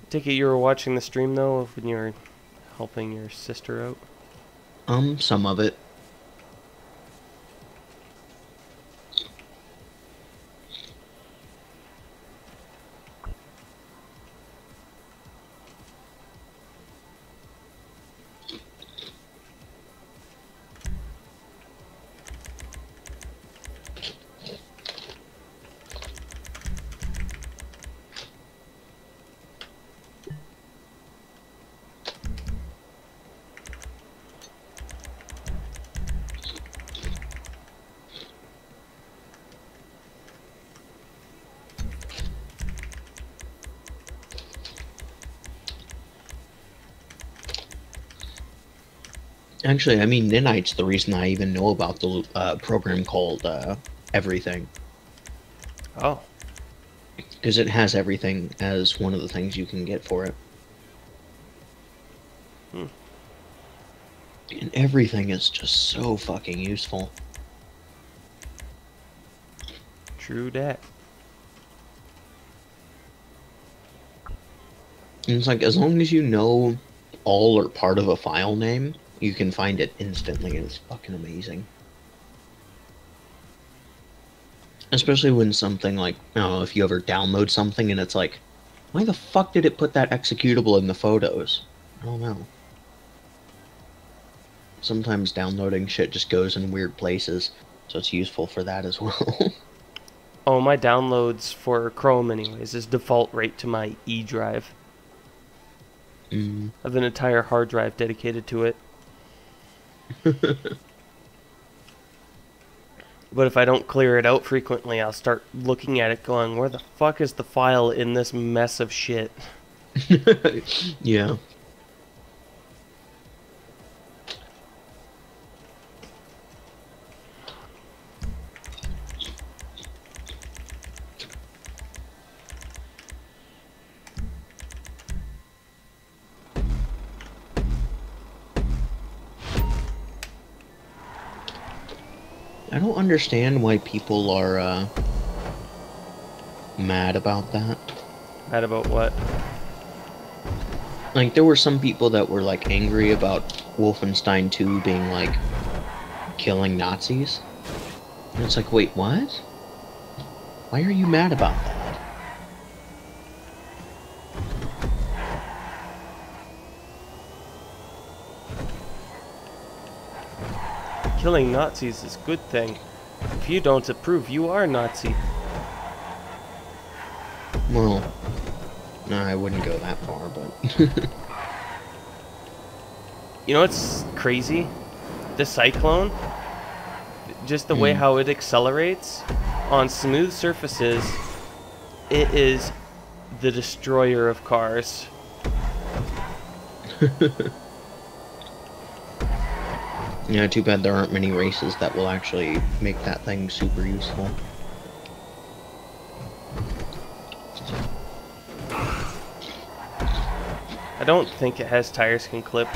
Take it you were watching the stream though of when you were helping your sister out? Some of it. Actually, I mean, Nanite's the reason I even know about the program called Everything. Oh. Because it has everything as one of the things you can get for it. Hmm. And everything is just so fucking useful. True dat. And it's like, as long as you know all or part of a file name, you can find it instantly, and it's fucking amazing. Especially when something like, I don't know, if you ever download something and it's like, why the fuck did it put that executable in the photos? I don't know. Sometimes downloading shit just goes in weird places, so it's useful for that as well. Oh, my downloads for Chrome anyways is default right to my E drive. Mm. I have an entire hard drive dedicated to it. But if I don't clear it out frequently, I'll start looking at it going, where the fuck is the file in this mess of shit? Yeah. I don't understand why people are mad about that. Mad about what? Like, there were some people that were, like, angry about Wolfenstein 2 being, like, killing Nazis. And it's like, wait, what? Why are you mad about that? Killing Nazis is a good thing. If you don't approve, you are a Nazi. Well, no, I wouldn't go that far, but... You know what's crazy? The Cyclone, just the way how it accelerates on smooth surfaces, it is the destroyer of cars. Yeah, too bad there aren't many races that will actually make that thing super useful. I don't think it has tires can clip.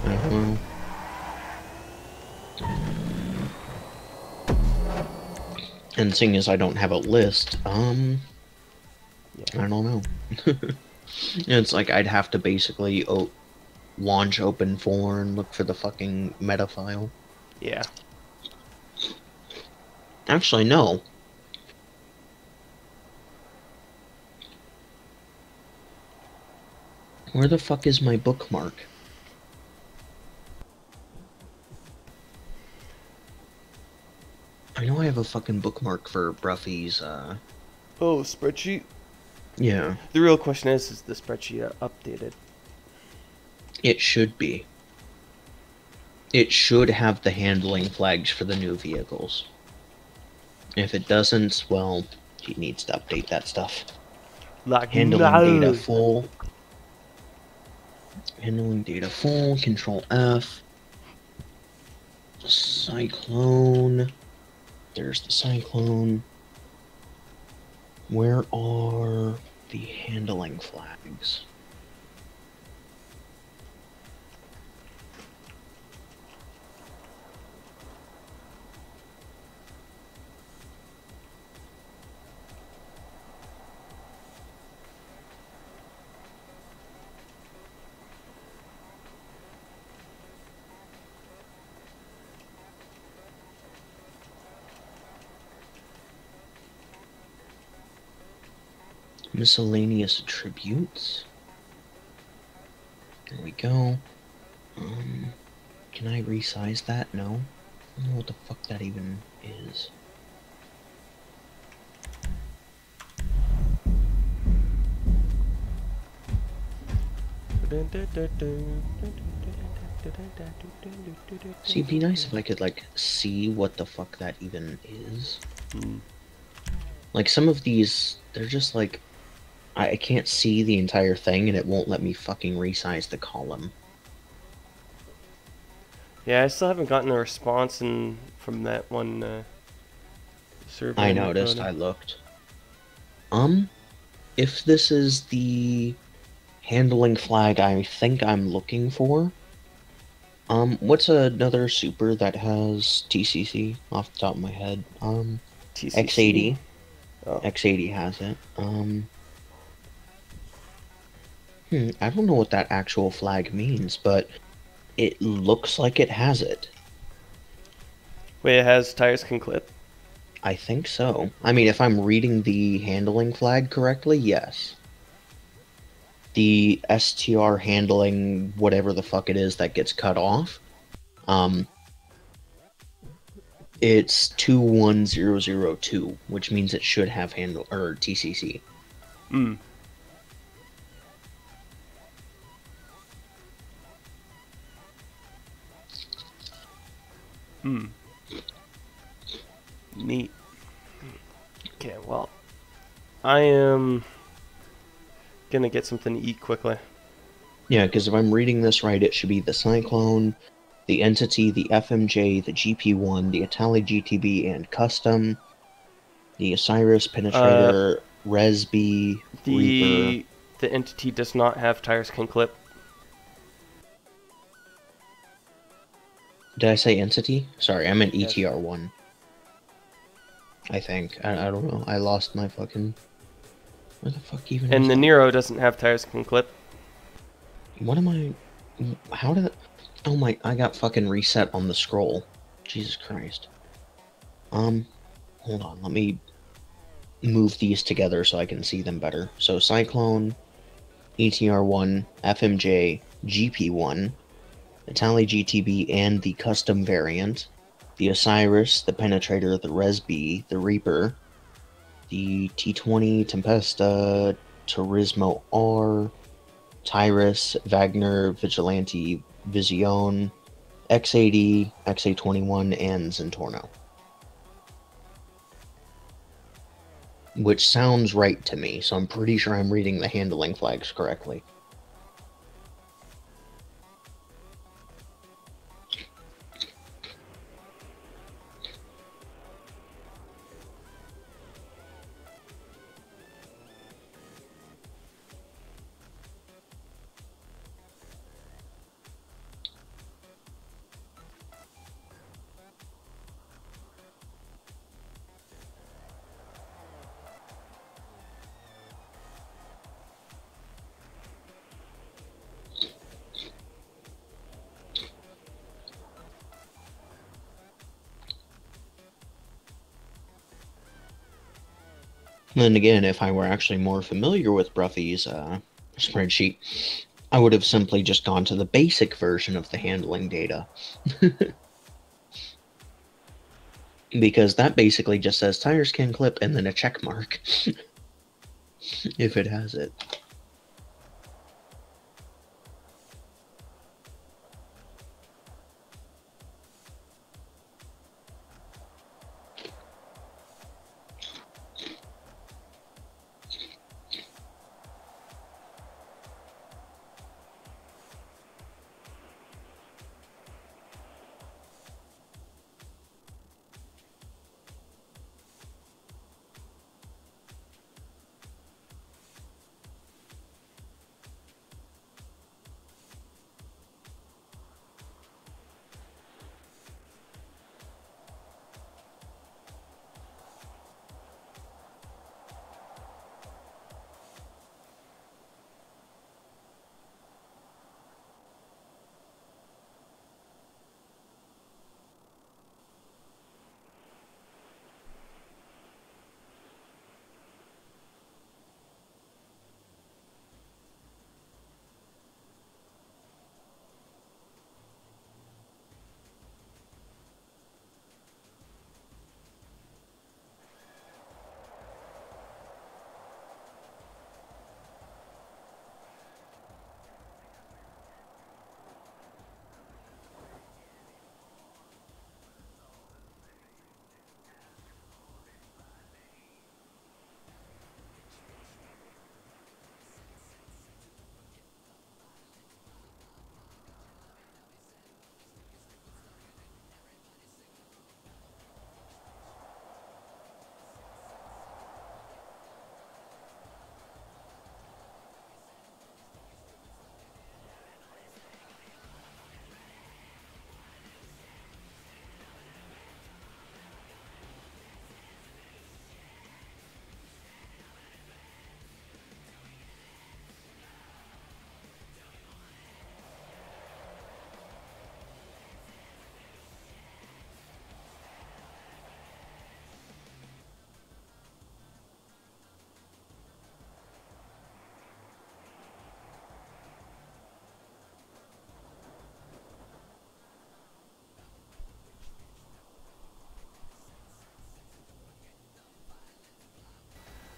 Well, and seeing as I don't have a list, I don't know. It's like I'd have to basically launch OpenFOR and look for the fucking meta file. Yeah. Actually, no. Where the fuck is my bookmark? I know I have a fucking bookmark for Bruffy's, Oh, spreadsheet? Yeah. The real question is the spreadsheet updated? It should be. It should have the handling flags for the new vehicles. If it doesn't, well, he needs to update that stuff. Like Handling data full. Handling data full. Control F. Cyclone. There's the Cyclone. Where are the handling flags? Miscellaneous attributes. There we go. Can I resize that? No. I don't know what the fuck that even is. See, it'd be nice if I could, like, see what the fuck that even is. Like, some of these, they're just like, I can't see the entire thing, and it won't let me fucking resize the column. Yeah, I still haven't gotten a response from that one server I in noticed, Dakota. I looked. If this is the handling flag I think I'm looking for, what's another super that has TCC off the top of my head? TCC? X80. Oh. X80 has it. I don't know what that actual flag means, but it looks like it has it. Wait, it has tires can clip? I think so. I mean, if I'm reading the handling flag correctly, yes. The STR handling whatever the fuck it is that gets cut off, um, it's 21002, which means it should have handle or TCC. Hmm. Hmm. Neat. Okay, well, I am gonna get something to eat quickly. Yeah, because if I'm reading this right, it should be the Cyclone, the Entity, the FMJ, the GP1, the Itali GTB, and Custom, the Osiris, Uh, Penetrator, Resby, Reaper. the entity does not have tires can clip. Did I say Entity? Sorry, I meant Yes. ETR1. I think. I don't know. I lost my fucking... Where the fuck even is And the that? Nero doesn't have tires can clip. What am I... How did... Oh my... I got fucking reset on the scroll. Jesus Christ. Hold on. Let me move these together so I can see them better. So Cyclone, ETR1, FMJ, GP1, Itali GTB, and the custom variant, the Osiris, the Penetrator, the Resby, the Reaper, the T20, Tempesta, Turismo R, Tyrus, Wagner, Vigilante, Vision, X80, XA21, and Zentorno. Which sounds right to me, so I'm pretty sure I'm reading the handling flags correctly. Then again, if I were actually more familiar with Bruffy's spreadsheet, I would have simply just gone to the basic version of the handling data. Because that basically just says tires can clip and then a check mark. If it has it.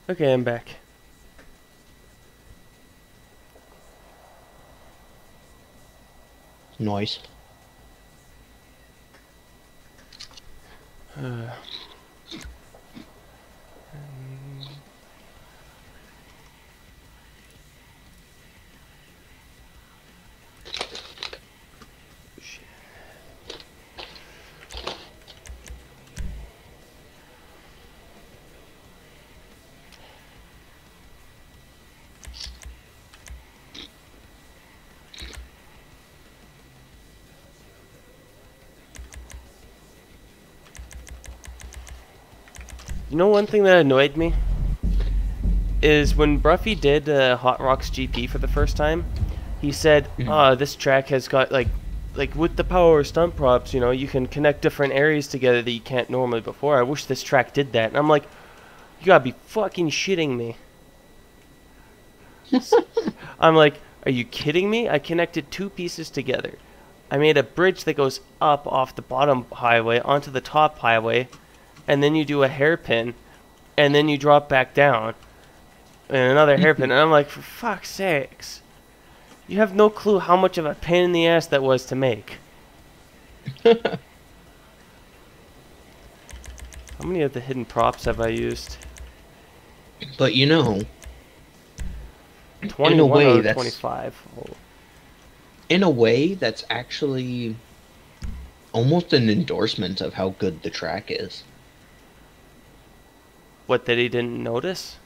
Okay, I'm back. Noise. You know, one thing that annoyed me is when Bruffy did Hot Rocks GP for the first time, he said, this track has got like with the power stunt props, you know, you can connect different areas together that you can't normally before. I wish this track did that. And I'm like, you gotta be fucking shitting me. I'm like, are you kidding me? I connected two pieces together. I made a bridge that goes up off the bottom highway onto the top highway, and then you do a hairpin, and then you drop back down, and another hairpin. And I'm like, for fuck's sakes. You have no clue how much of a pain in the ass that was to make. How many of the hidden props have I used? But you know, 21 in a way out of that's 25. Oh. in a way that's actually almost an endorsement of how good the track is. What, that he didn't notice?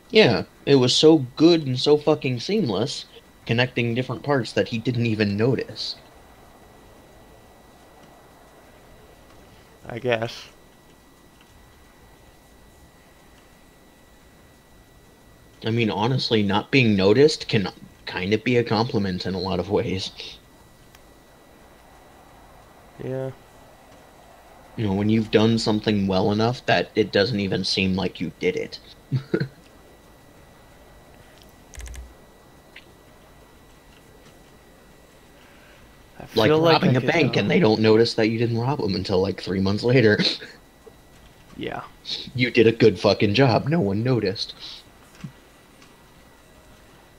Yeah, it was so good and so fucking seamless, connecting different parts that he didn't even notice. I guess. I mean, honestly, not being noticed can kind of be a compliment in a lot of ways. Yeah. You know, when you've done something well enough that it doesn't even seem like you did it. Like robbing a bank and they don't notice that you didn't rob them until like 3 months later. Yeah. You did a good fucking job. No one noticed.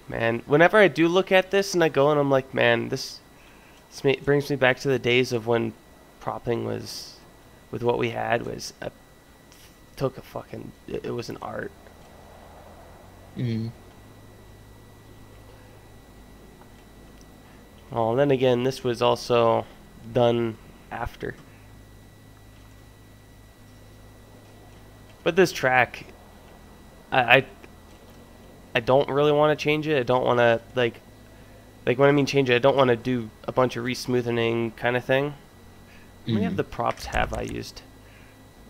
Man, whenever I do look at this and I go and I'm like, man, this brings me back to the days of when propping was, with what we had, was it was an art. Mm. Well, then again, this was also done after. But this track, I don't really want to change it. I don't want to, like when I mean change it, I don't want to do a bunch of re-smoothing kind of thing. How many of the props have I used?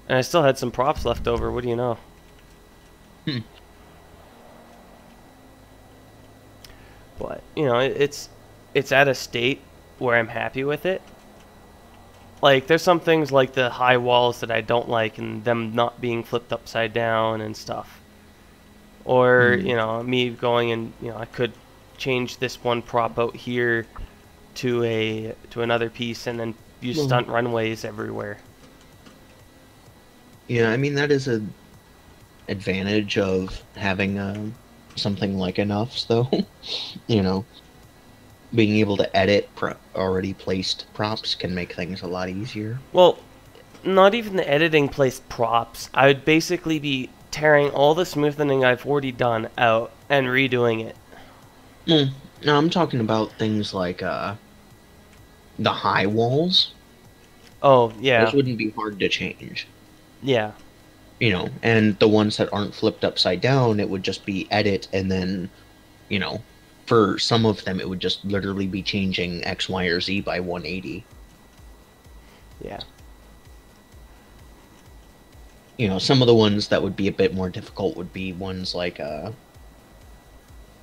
And I still had some props left over, what do you know? But, you know, it's at a state where I'm happy with it. Like, there's some things like the high walls that I don't like, and them not being flipped upside down and stuff. Or, you know, me going and, you know, I could change this one prop out here to another piece and then use stunt runways everywhere. Yeah, I mean, that is a advantage of having something like Enough's, though. You know, being able to edit already placed props can make things a lot easier. Well, not even the editing placed props. I would basically be tearing all the smoothing I've already done out and redoing it. No, I'm talking about things like the high walls. Oh, yeah. Those wouldn't be hard to change. Yeah. You know, and the ones that aren't flipped upside down, it would just be edit, and then, you know, for some of them, it would just literally be changing X, Y, or Z by 180. Yeah. You know, some of the ones that would be a bit more difficult would be ones like, I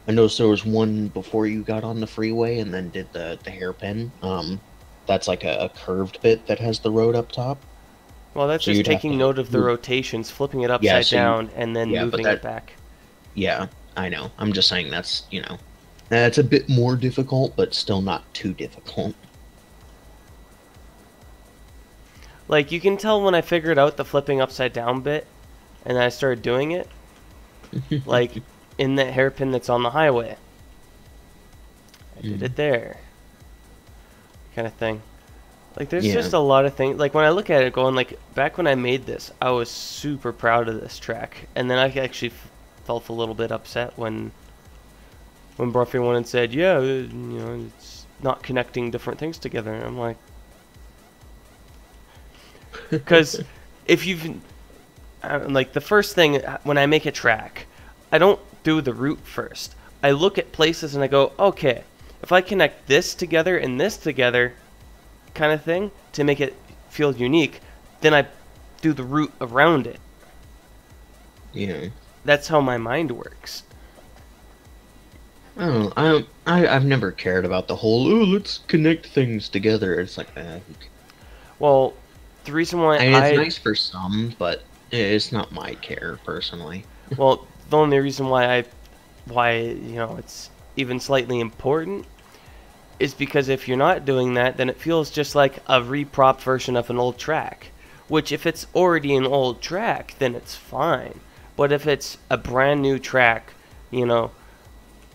noticed there was one before you got on the freeway and then did the hairpin. That's like a curved bit that has the road up top. Well, that's just taking note of the rotations, flipping it upside down, and then moving it back. Yeah, I know. I'm just saying that's, you know, that's a bit more difficult, but still not too difficult. Like, you can tell when I figured out the flipping upside down bit, and I started doing it, like in that hairpin that's on the highway. I did Mm. it there, kind of thing. Like, there's Yeah. just a lot of things. Like, when I look at it going, like, back when I made this, I was super proud of this track. And then I actually felt a little bit upset when Buffy went and said, yeah, you know, it's not connecting different things together. And I'm like, because if you've, like, the first thing, when I make a track, I don't do the route first. I look at places and I go, okay, if I connect this together and this together, kind of thing, to make it feel unique, then I do the route around it. Yeah. That's how my mind works. I don't know. I've never cared about the whole, oh, let's connect things together. It's like, Well, the reason why I mean, it's nice for some, but it's not my care, personally. well, the only reason why you know, it's even slightly important is because if you're not doing that, then it feels just like a reprop version of an old track. Which, if it's already an old track, then it's fine. But if it's a brand new track, you know,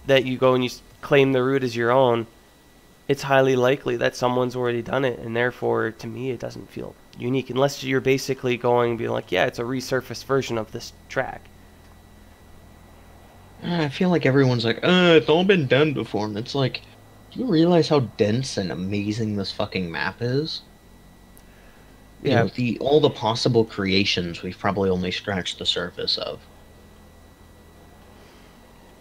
that you go and you claim the route as your own, it's highly likely that someone's already done it, and therefore, to me, it doesn't feel unique. Unless you're basically going and being like, yeah, it's a resurfaced version of this track. I feel like everyone's like, it's all been done before, and it's like, do you realize how dense and amazing this fucking map is? You Yeah, know, all the possible creations we've probably only scratched the surface of.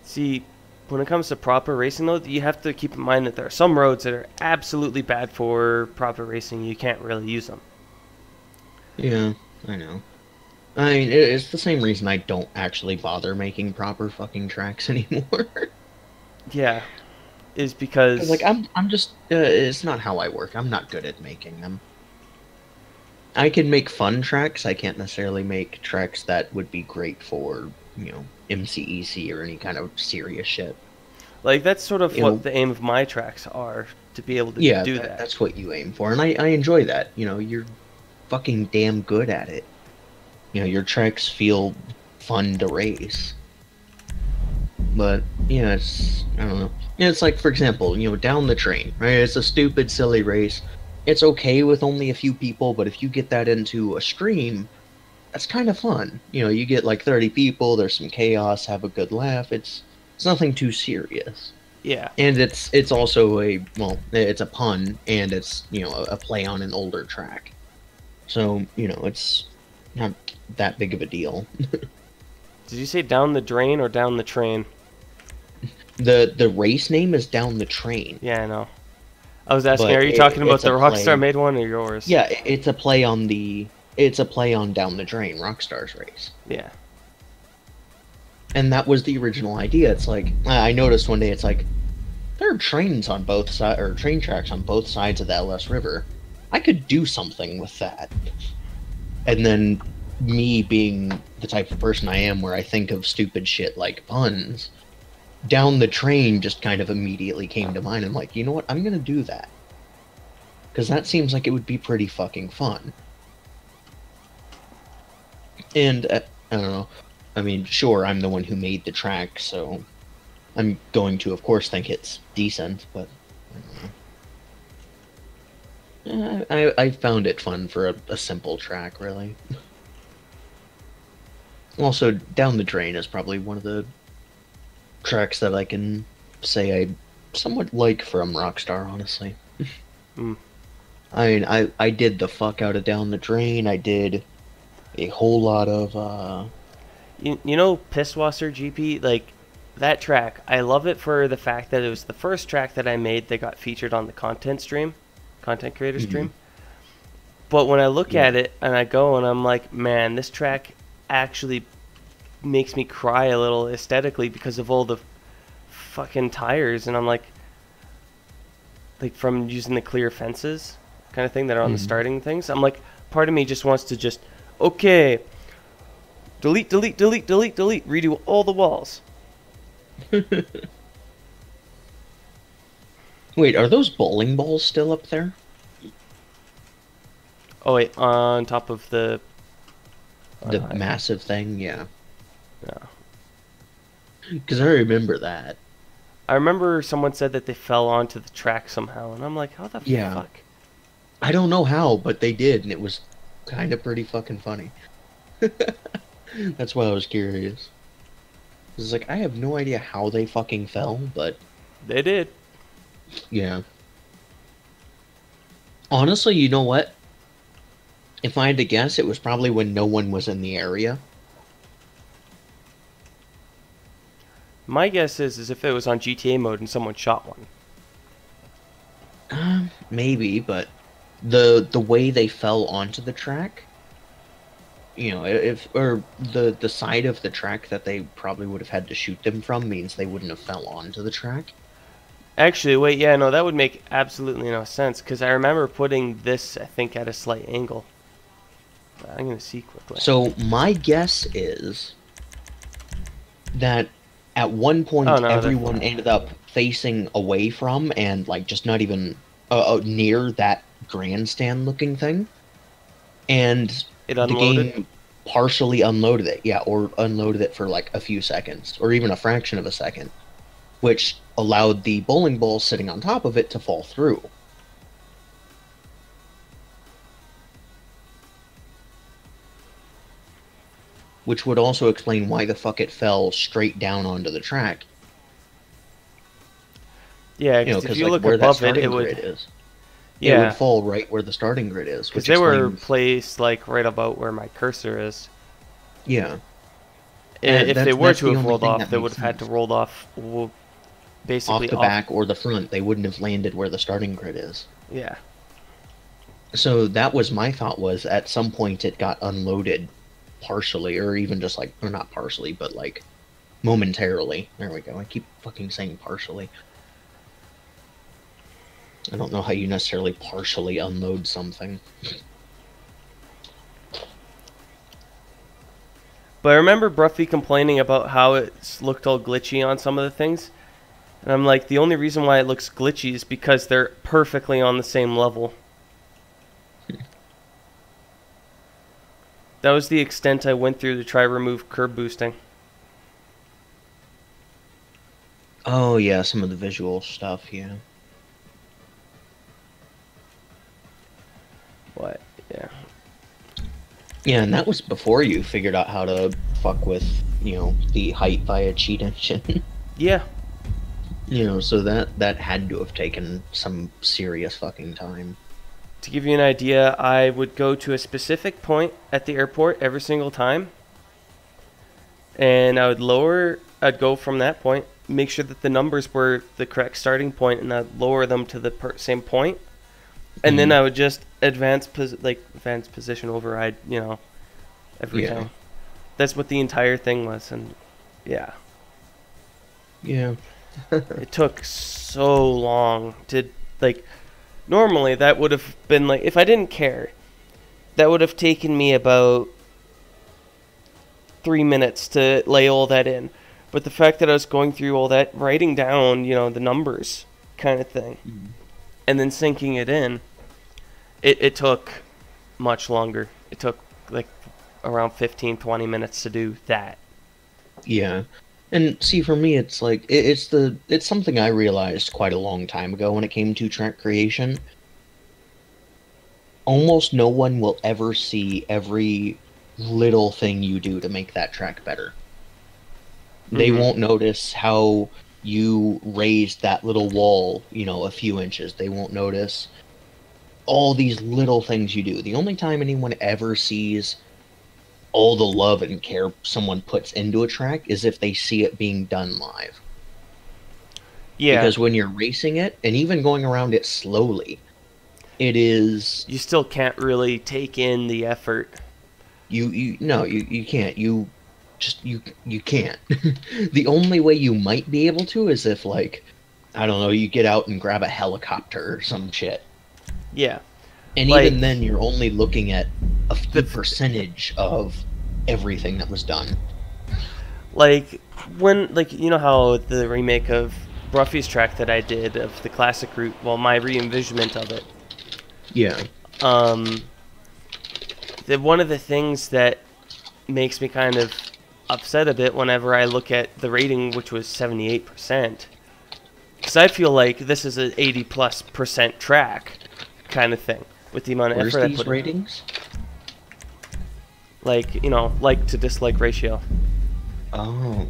see, when it comes to proper racing, though, you have to keep in mind that there are some roads that are absolutely bad for proper racing. You can't really use them. Yeah, I know. I mean, it's the same reason I don't actually bother making proper fucking tracks anymore. Yeah, is 'Cause, because like, I'm just, it's not how I work. I'm not good at making them. I can make fun tracks. I can't necessarily make tracks that would be great for, you know, MCEC or any kind of serious shit. like that's sort of You what know, the aim of my tracks are, to be able to yeah, do that. that's what you aim for, and I enjoy that. You know, you're fucking damn good at it. You know, your tracks feel fun to race. But yeah, it's I don't know. Yeah, it's like, for example, you know, down the train, right? It's a stupid, silly race. It's okay with only a few people, but if you get that into a stream, that's kind of fun. You know, you get like 30 people, there's some chaos, have a good laugh. It's nothing too serious. Yeah, And it's also a well, it's a pun and it's, you know, a play on an older track. So, you know, it's not that big of a deal. did you say down the drain or down the train? The race name is Down the Train. Yeah, I know. I was asking, But are you talking about it's the a Rockstar play. made one or yours? Yeah, it's a play on Down the Drain, Rockstar's race. Yeah. And that was the original idea. It's like I noticed one day it's like there are trains on both sides or train tracks on both sides of the LS River. I could do something with that. And then me being the type of person I am where I think of stupid shit like puns, Down the Train just kind of immediately came to mind. I'm like, you know what? I'm going to do that. Because that seems like it would be pretty fucking fun. And, I don't know. I mean, sure, I'm the one who made the track, so I'm going to, of course, think it's decent, but I don't know. I found it fun for a simple track, really. Also, Down the Drain is probably one of the tracks that I can say I somewhat like from Rockstar, honestly. Mm. I mean, I did the fuck out of Down the Drain. I did a whole lot of, You know Pisswasser GP? Like, that track, I love it for the fact that it was the first track that I made that got featured on the content creator stream. But when I look Yeah. at it and I go and I'm like, man, this track actually makes me cry a little aesthetically because of all the fucking tires. And I'm like from using the clear fences kind of thing that are on the starting things. I'm like, part of me just wants to just, okay, delete, redo all the walls. Wait, are those bowling balls still up there? Oh wait, on top of the The massive thing, yeah. no. Because I remember that. I remember someone said that they fell onto the track somehow, and I'm like, how the Yeah. fuck? I don't know how, but they did, and it was kind of pretty fucking funny. That's why I was curious. It's like, I have no idea how they fucking fell, but They did. yeah. Honestly, you know what? If I had to guess, it was probably when no one was in the area. My guess is if it was on GTA mode and someone shot one. Maybe, but the way they fell onto the track, you know, if or the side of the track that they probably would have had to shoot them from means they wouldn't have fell onto the track. Actually, wait, yeah, no, that would make absolutely no sense, because I remember putting this, I think, at a slight angle. I'm going to see quickly. So my guess is that at one Oh, point no, everyone ended up facing away from and like just not even near that grandstand looking thing, and it the unloaded? game partially unloaded it, yeah, or unloaded it for like a few seconds or even a fraction of a second, which allowed the bowling ball sitting on top of it to fall through. Which would also explain why the fuck it fell straight down onto the track. Yeah, You know, because if because you like look where that above it, starting it grid would... is, it Yeah, would fall right where the starting grid is, because which they were explains. placed, like, right about where my cursor is. Yeah, If they were that's to the have only rolled thing off, that they would makes have had to sense. roll off, Off basically the off... back or the front, they wouldn't have landed where the starting grid is. Yeah. So that was my thought, was at some point it got unloaded partially, or even just like, or not partially, but like momentarily. There we go. I keep fucking saying partially. I don't know how you necessarily partially unload something. But I remember Bruffy complaining about how it's looked all glitchy on some of the things. And I'm like, the only reason why it looks glitchy is because they're perfectly on the same level. That was the extent I went through to try remove curb boosting. Oh yeah, some of the visual stuff, yeah. What? Yeah. Yeah, and that was before you figured out how to fuck with, you know, the height via cheat engine. Yeah. You know, so that had to have taken some serious fucking time. To give you an idea, I would go to a specific point at the airport every single time. And I'd go from that point, make sure that the numbers were the correct starting point, and I'd lower them to the same point. And then I would just advance position override, everything. Yeah. That's what the entire thing was, and yeah. Yeah. It took so long to, normally that would have been, if I didn't care, that would have taken me about 3 minutes to lay all that in. But the fact that I was going through all that, writing down, the numbers kind of thing, and then syncing it in, it took much longer. It took, around 15-20 minutes to do that. Yeah. And see, for me, it's like it's something I realized quite a long time ago when it came to track creation. Almost no one will ever see every little thing you do to make that track better. They won't notice how you raised that little wall, a few inches. They won't notice all these little things you do. The only time anyone ever sees all the love and care someone puts into a track is if they see it being done live. Yeah. Because when you're racing it, and even going around it slowly, it is... You still can't really take in the effort. You can't. You can't. The only way you might be able to is if, I don't know, you get out and grab a helicopter or some shit. Yeah. And even then, you're only looking at a few percentage of everything that was done. When, you know how the remake of Bruffy's track that I did of the classic route, my re-envisionment of it. Yeah. One of the things that makes me kind of upset a bit whenever I look at the rating, which was 78%. Because I feel like this is an 80+% track kind of thing with the amount of Where's effort I these put in. ratings? Like, you know, like to dislike ratio. Oh.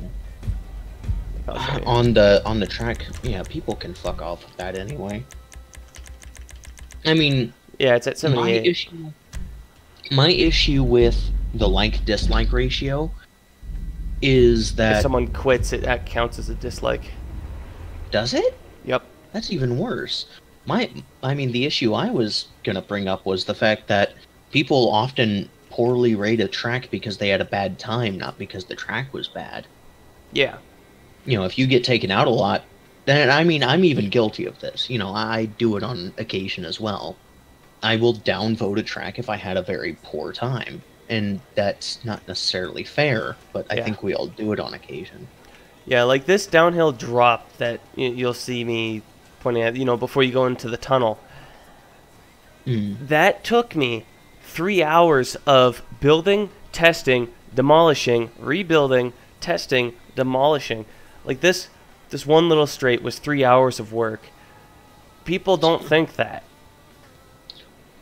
Okay. On the track, yeah, people can fuck off with that anyway. I mean, Yeah, it's at 78. my issue with the like-dislike ratio is If that... someone quits, that counts as a dislike. Does it? Yep. That's even worse. I mean, the issue I was gonna bring up was the fact that people often poorly rate a track because they had a bad time, not because the track was bad. Yeah. You know, if you get taken out a lot, then, I mean, I'm even guilty of this. You know, I do it on occasion as well. I will downvote a track if I had a very poor time. And that's not necessarily fair, but I Yeah. think we all do it on occasion. Yeah, like this downhill drop that you'll see me pointing at, you know, before you go into the tunnel. That took me 3 hours of building, testing, demolishing, rebuilding, testing, demolishing. Like this one little straight was 3 hours of work. People don't think that.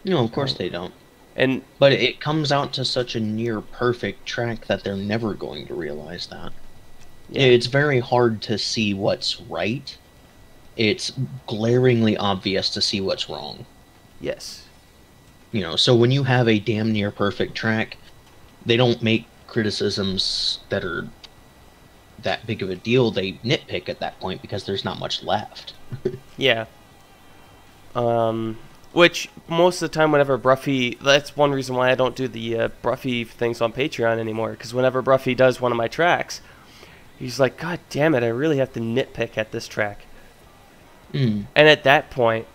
No, of course they don't. And But it comes out to such a near perfect track that they're never going to realize that. yeah, It's very hard to see what's right. It's glaringly obvious to see what's wrong. yes. You know, so when you have a damn near perfect track, they don't make criticisms that are that big of a deal. They nitpick at that point because there's not much left. Yeah. Which most of the time, whenever Bruffy, that's one reason why I don't do the Bruffy things on Patreon anymore. Because whenever Bruffy does one of my tracks, he's like, "God damn it, I really have to nitpick at this track." And at that point,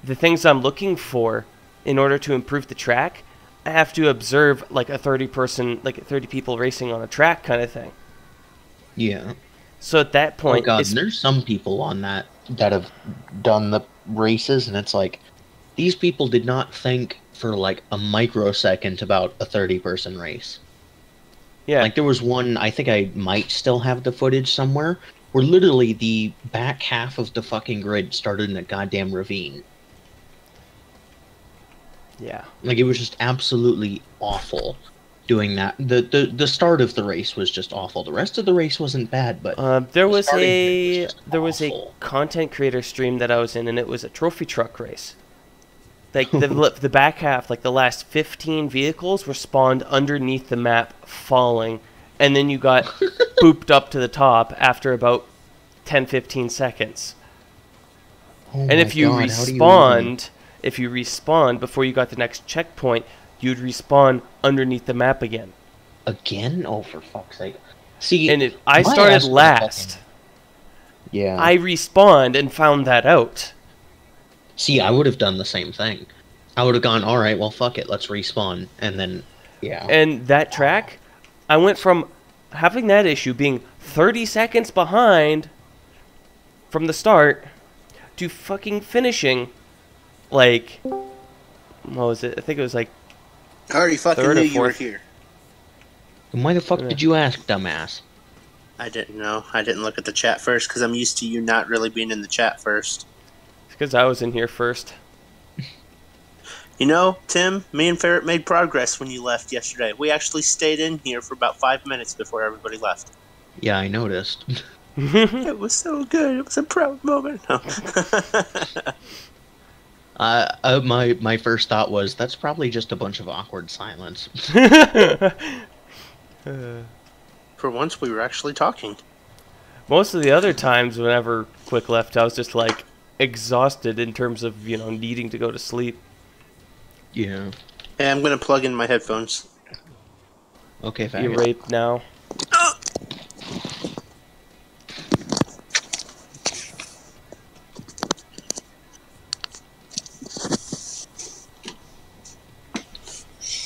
the things I'm looking for in order to improve the track, I have to observe like a 30 people racing on a track kind of thing. Yeah. So at that Oh point, god, it's, and there's some people on that have done the races, and it's like, these people did not think for like a microsecond about a 30-person race. yeah, Like, there was one, I think I might still have the footage somewhere, where literally the back half of the fucking grid started in a goddamn ravine. yeah. Like, it was just absolutely awful doing that. The start of the race was just awful. The rest of the race wasn't bad, but There the was starting a grid was just awful. content creator stream that I was in, and it was a trophy truck race. Like the back half, like the last 15 vehicles were spawned underneath the map, falling, and then you got booped up to the top after about 10-15 seconds. Oh And my if you God, how do respawned before you got the next checkpoint, you'd respawn underneath the map again. Again? Oh, for fuck's sake. See, And I my started ass would've last. Yeah. I respawned and found that out. See, I would have done the same thing. I would have gone, alright, well, fuck it, let's respawn. And then, yeah. And that track, I went from having that issue being 30 seconds behind from the start to fucking finishing like, what was it? I think it was like I already fucking third knew or you were fourth. here. Why the fuck did you ask, dumbass? I didn't know. I didn't look at the chat first because I'm used to you not really being in the chat first. because I was in here first. You know, Tim, me and Ferret made progress when you left yesterday. We actually stayed in here for about 5 minutes before everybody left. Yeah, I noticed. It was so good. It was a proud moment. No. My first thought was, that's probably just a bunch of awkward silence. For once, we were actually talking. Most of the other times whenever Quick left, I was just like exhausted in terms of, you know, needing to go to sleep. Yeah. Hey, I'm going to plug in my headphones. Okay, You faggot. raped now.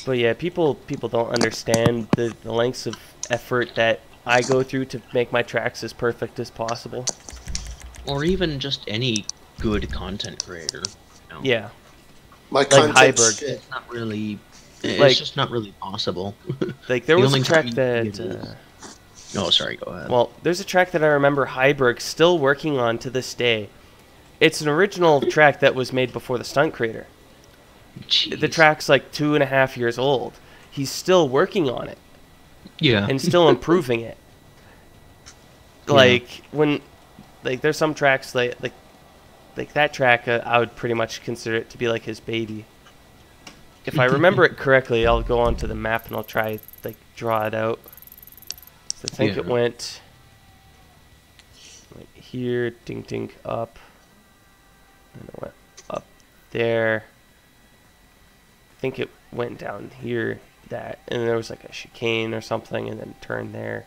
But yeah, people don't understand the lengths of effort that I go through to make my tracks as perfect as possible. Or even just any good content creator. You know? Yeah. My Heiberg. content's shit. It's not really... It's Like- just not really possible. Like there The was a only track time you that can Oh, sorry. Go ahead. Well, there's a track that I remember Heiberg still working on to this day. It's an original track that was made before the Stunt Creator. Jeez. The track's like 2.5 years old. He's still working on it Yeah. and still improving it. Like when, like there's some tracks like that track, I would pretty much consider it to be like his baby. If I remember it correctly, I'll go onto the map and I'll try like draw it out. So I think it went like here, ding ding up, and it went up there. I think it went down here, that, and there was like a chicane or something, and then turned there.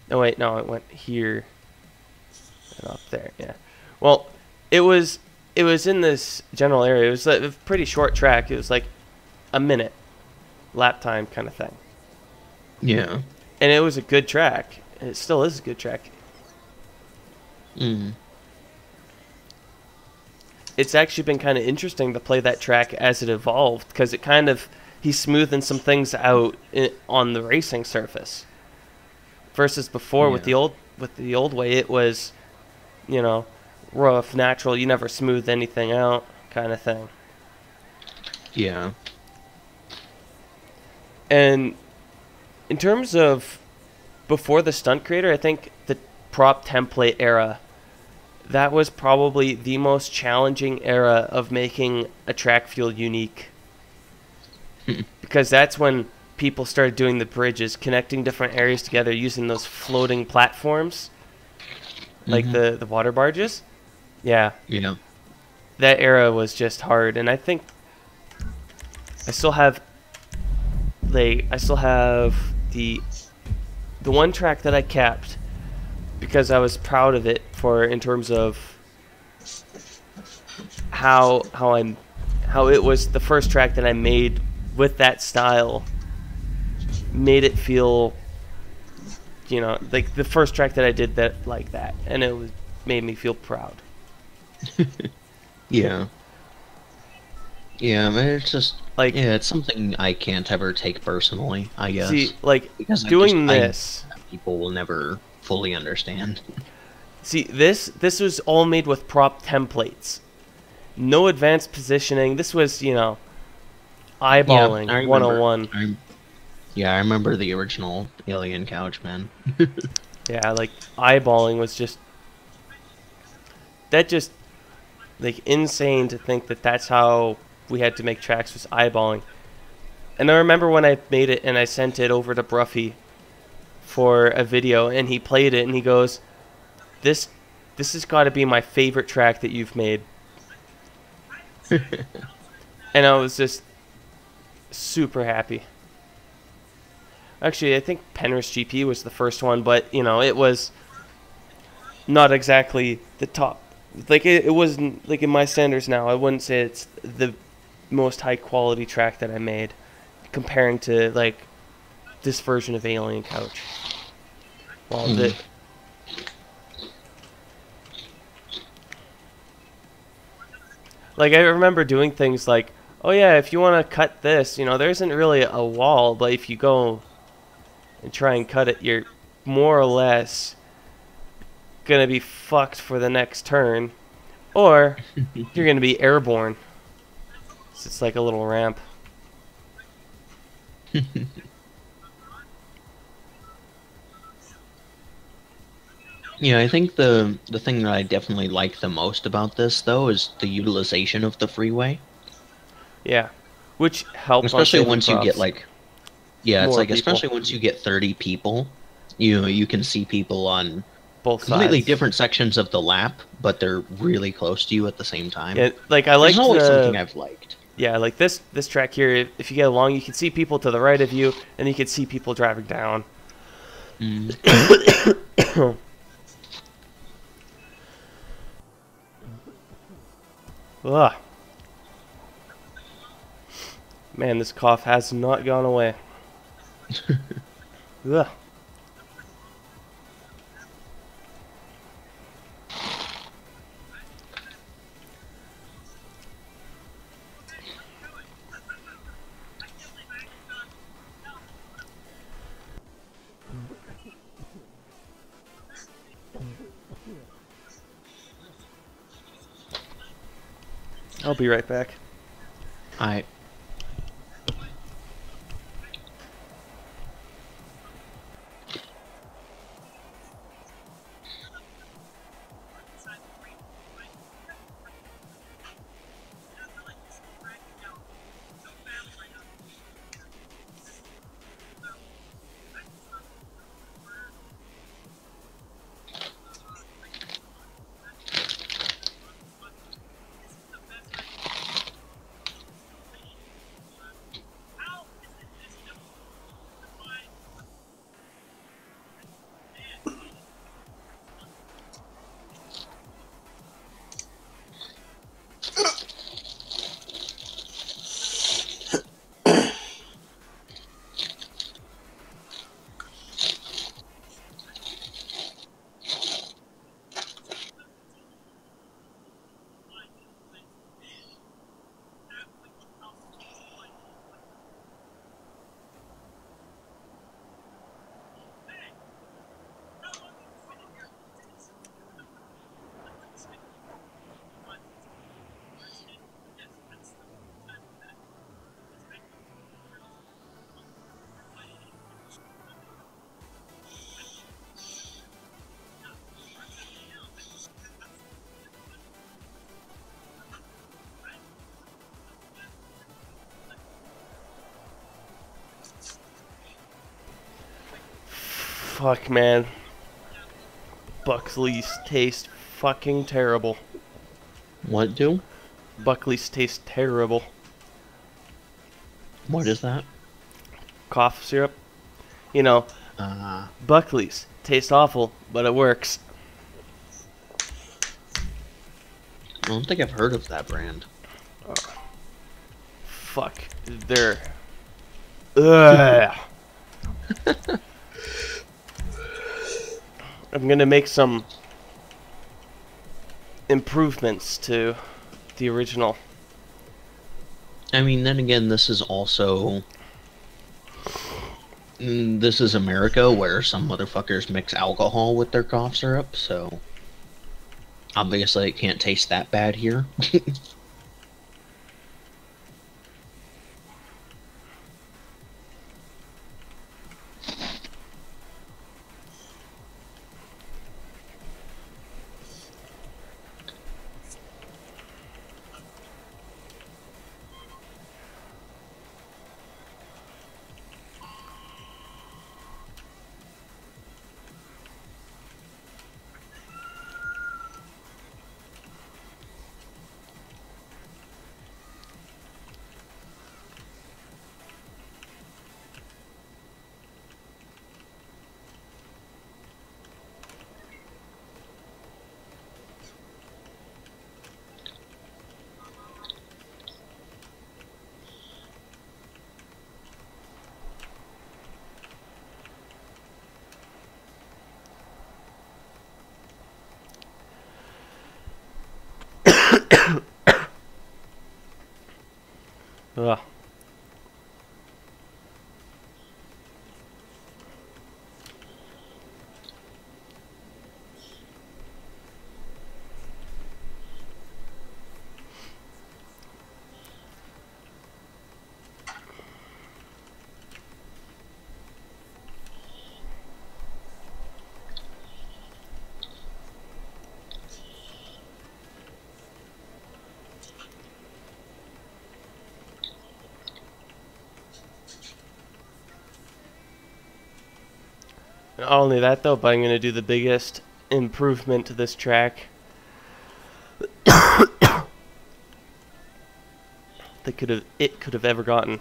Oh wait, no, it went here and up there. Yeah. Well, it was in this general area. It was a pretty short track. It was like a minute lap time kind of thing. Yeah. And it was a good track. It still is a good track. Mm. It's actually been kind of interesting to play that track as it evolved, because it kind of, he's smoothing some things out on the racing surface. Versus before with the old way, it was, you know, rough, natural, you never smooth anything out kind of thing. Yeah. And in terms of before the Stunt Creator, I think the prop template era, that was probably the most challenging era of making a track feel unique. Because that's when people started doing the bridges, connecting different areas together using those floating platforms, like the water barges. Yeah. Yeah. That era was just hard, and I think I still have the one track that I kept because I was proud of it in terms of how it was the first track that I made with that style. Made it feel, you know, like the first track that I did that like that, and it made me feel proud. Yeah. Yeah, I mean, it's just Like, yeah, it's something I can't ever take personally, I guess. see, like because doing this, people will never fully understand. see, this was all made with prop templates, no advanced positioning. This was, you know, eyeballing, I remember. 101. I remember the original Alien Couch, man. Yeah, like eyeballing was just like insane to think that that's how we had to make tracks, was eyeballing. And I remember when I made it and I sent it over to Bruffy for a video, and he played it and he goes, this has got to be my favorite track that you've made. And I was just super happy. Actually, I think Penrith GP was the first one, but, you know, it was not exactly the top. Like, it wasn't, like, in my standards now, I wouldn't say it's the most high-quality track that I made, comparing to, like, this version of Alien Couch. Well, like, I remember doing things like, oh, yeah, if you want to cut this, you know, there isn't really a wall, but if you go and try and cut it, you're more or less gonna be fucked for the next turn, or you're gonna be airborne. So it's like a little ramp. Yeah, I think the thing that I definitely like the most about this, though, is the utilization of the freeway. Yeah, which helps, especially once you get like, yeah, it's like people. especially once you get 30 people, you can see people on both completely sides. different sections of the lap, but they're really close to you at the same time. Yeah, like I like. It's always something I've liked. Yeah, like this track here. If you get along, you can see people to the right of you, and you can see people driving down. Ugh. Man, this cough has not gone away. Ugh. I'll be right back. I Fuck, man. Buckley's taste fucking terrible. what do? Buckley's taste terrible. What is that? Cough syrup. You know, Buckley's tastes awful, but it works. I don't think I've heard of that brand. Fuck. They're... Ugh. I'm gonna make some improvements to the original. I mean, then again, this is also... This is America, where some motherfuckers mix alcohol with their cough syrup, so... Obviously, it can't taste that bad here. Ugh. Not only that though, but I'm gonna do the biggest improvement to this track that could have ever gotten.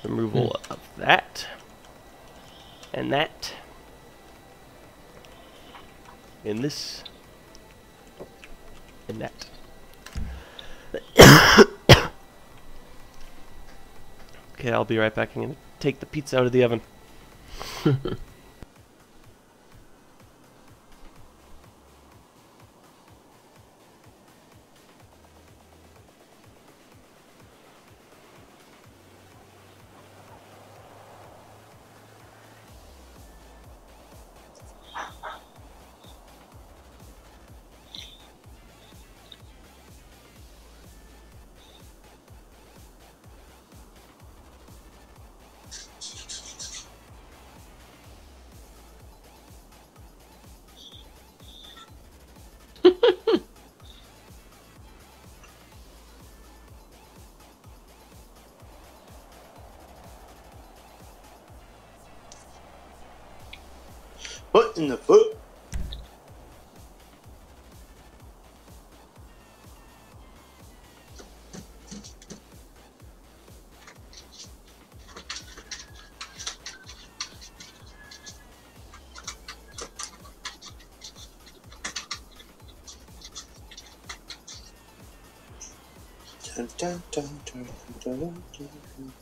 Removal of that and that and this and that. Okay, I'll be right back. I'm gonna take the pizza out of the oven. foot in the foot. Dun, dun, dun, dun, dun, dun, dun.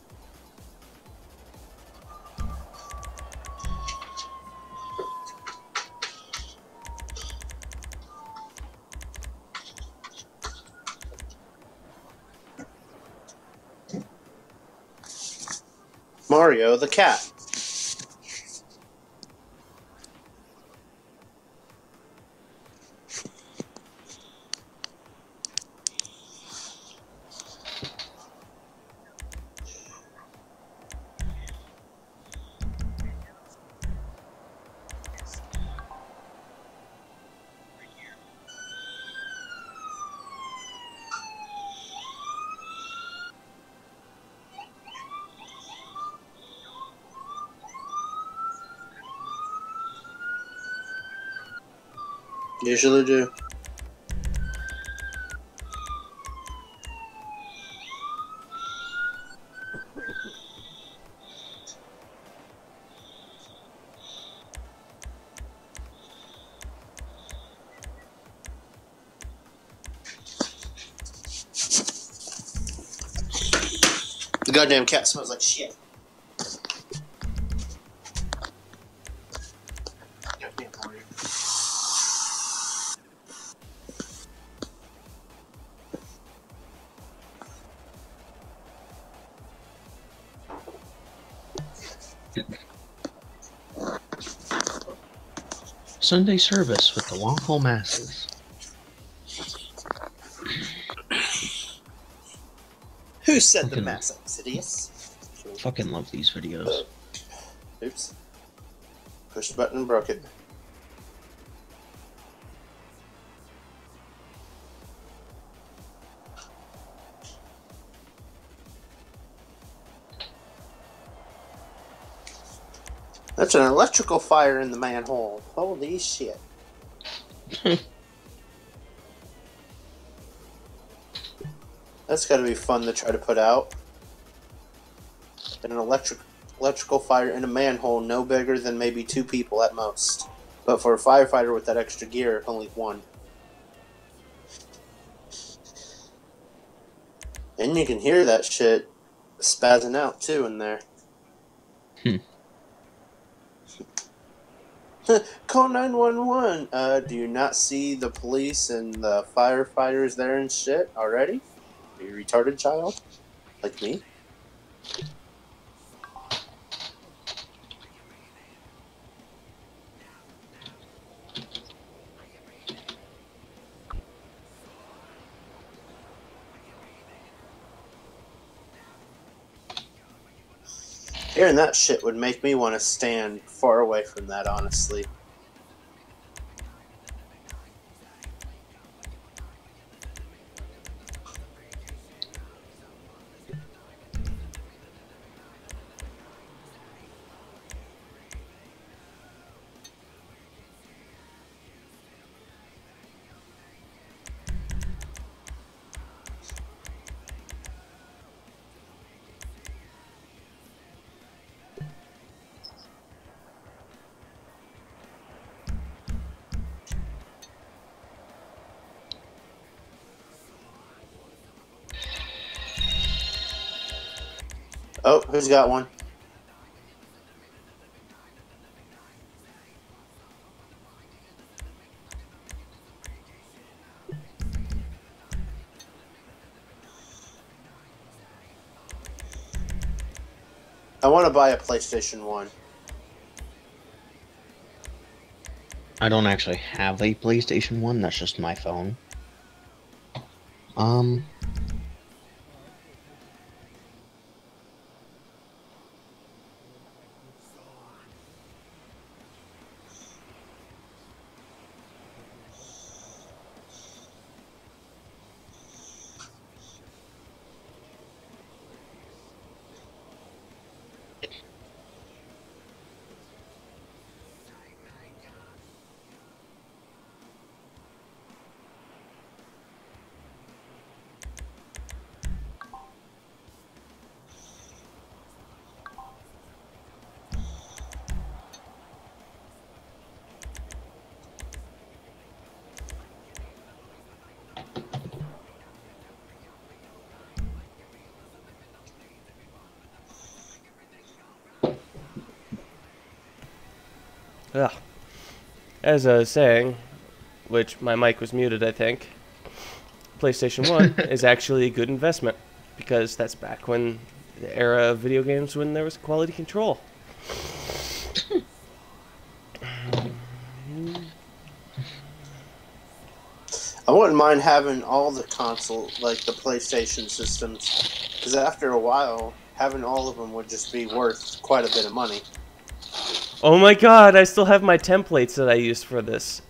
Mario the cat. Usually do. The goddamn cat smells like shit. Goddamn Mario. Sunday service with the long haul masses. Who said the Fucking- mass Insidious? Fucking love these videos. Oops. Push the button and broke it. That's an electrical fire in the manhole. Holy shit. That's gotta be fun to try to put out. An electrical fire in a manhole no bigger than maybe 2 people at most. But for a firefighter with that extra gear, only 1. And you can hear that shit spazzing out too in there. Call 911. Do you not see the police and the firefighters there and shit already? Are you a retarded child? Like me? Hearing that shit would make me want to stand far away from that, honestly. Oh, who's got one? I want to buy a PlayStation 1. I don't actually have a PlayStation 1, that's just my phone. Ugh. As I was saying, which my mic was muted, I think, PlayStation 1 is actually a good investment because that's back when the era of video games when there was quality control. I wouldn't mind having all the console, like the PlayStation systems, because after a while, having all of them would just be worth quite a bit of money. Oh my god, I still have my templates that I used for this.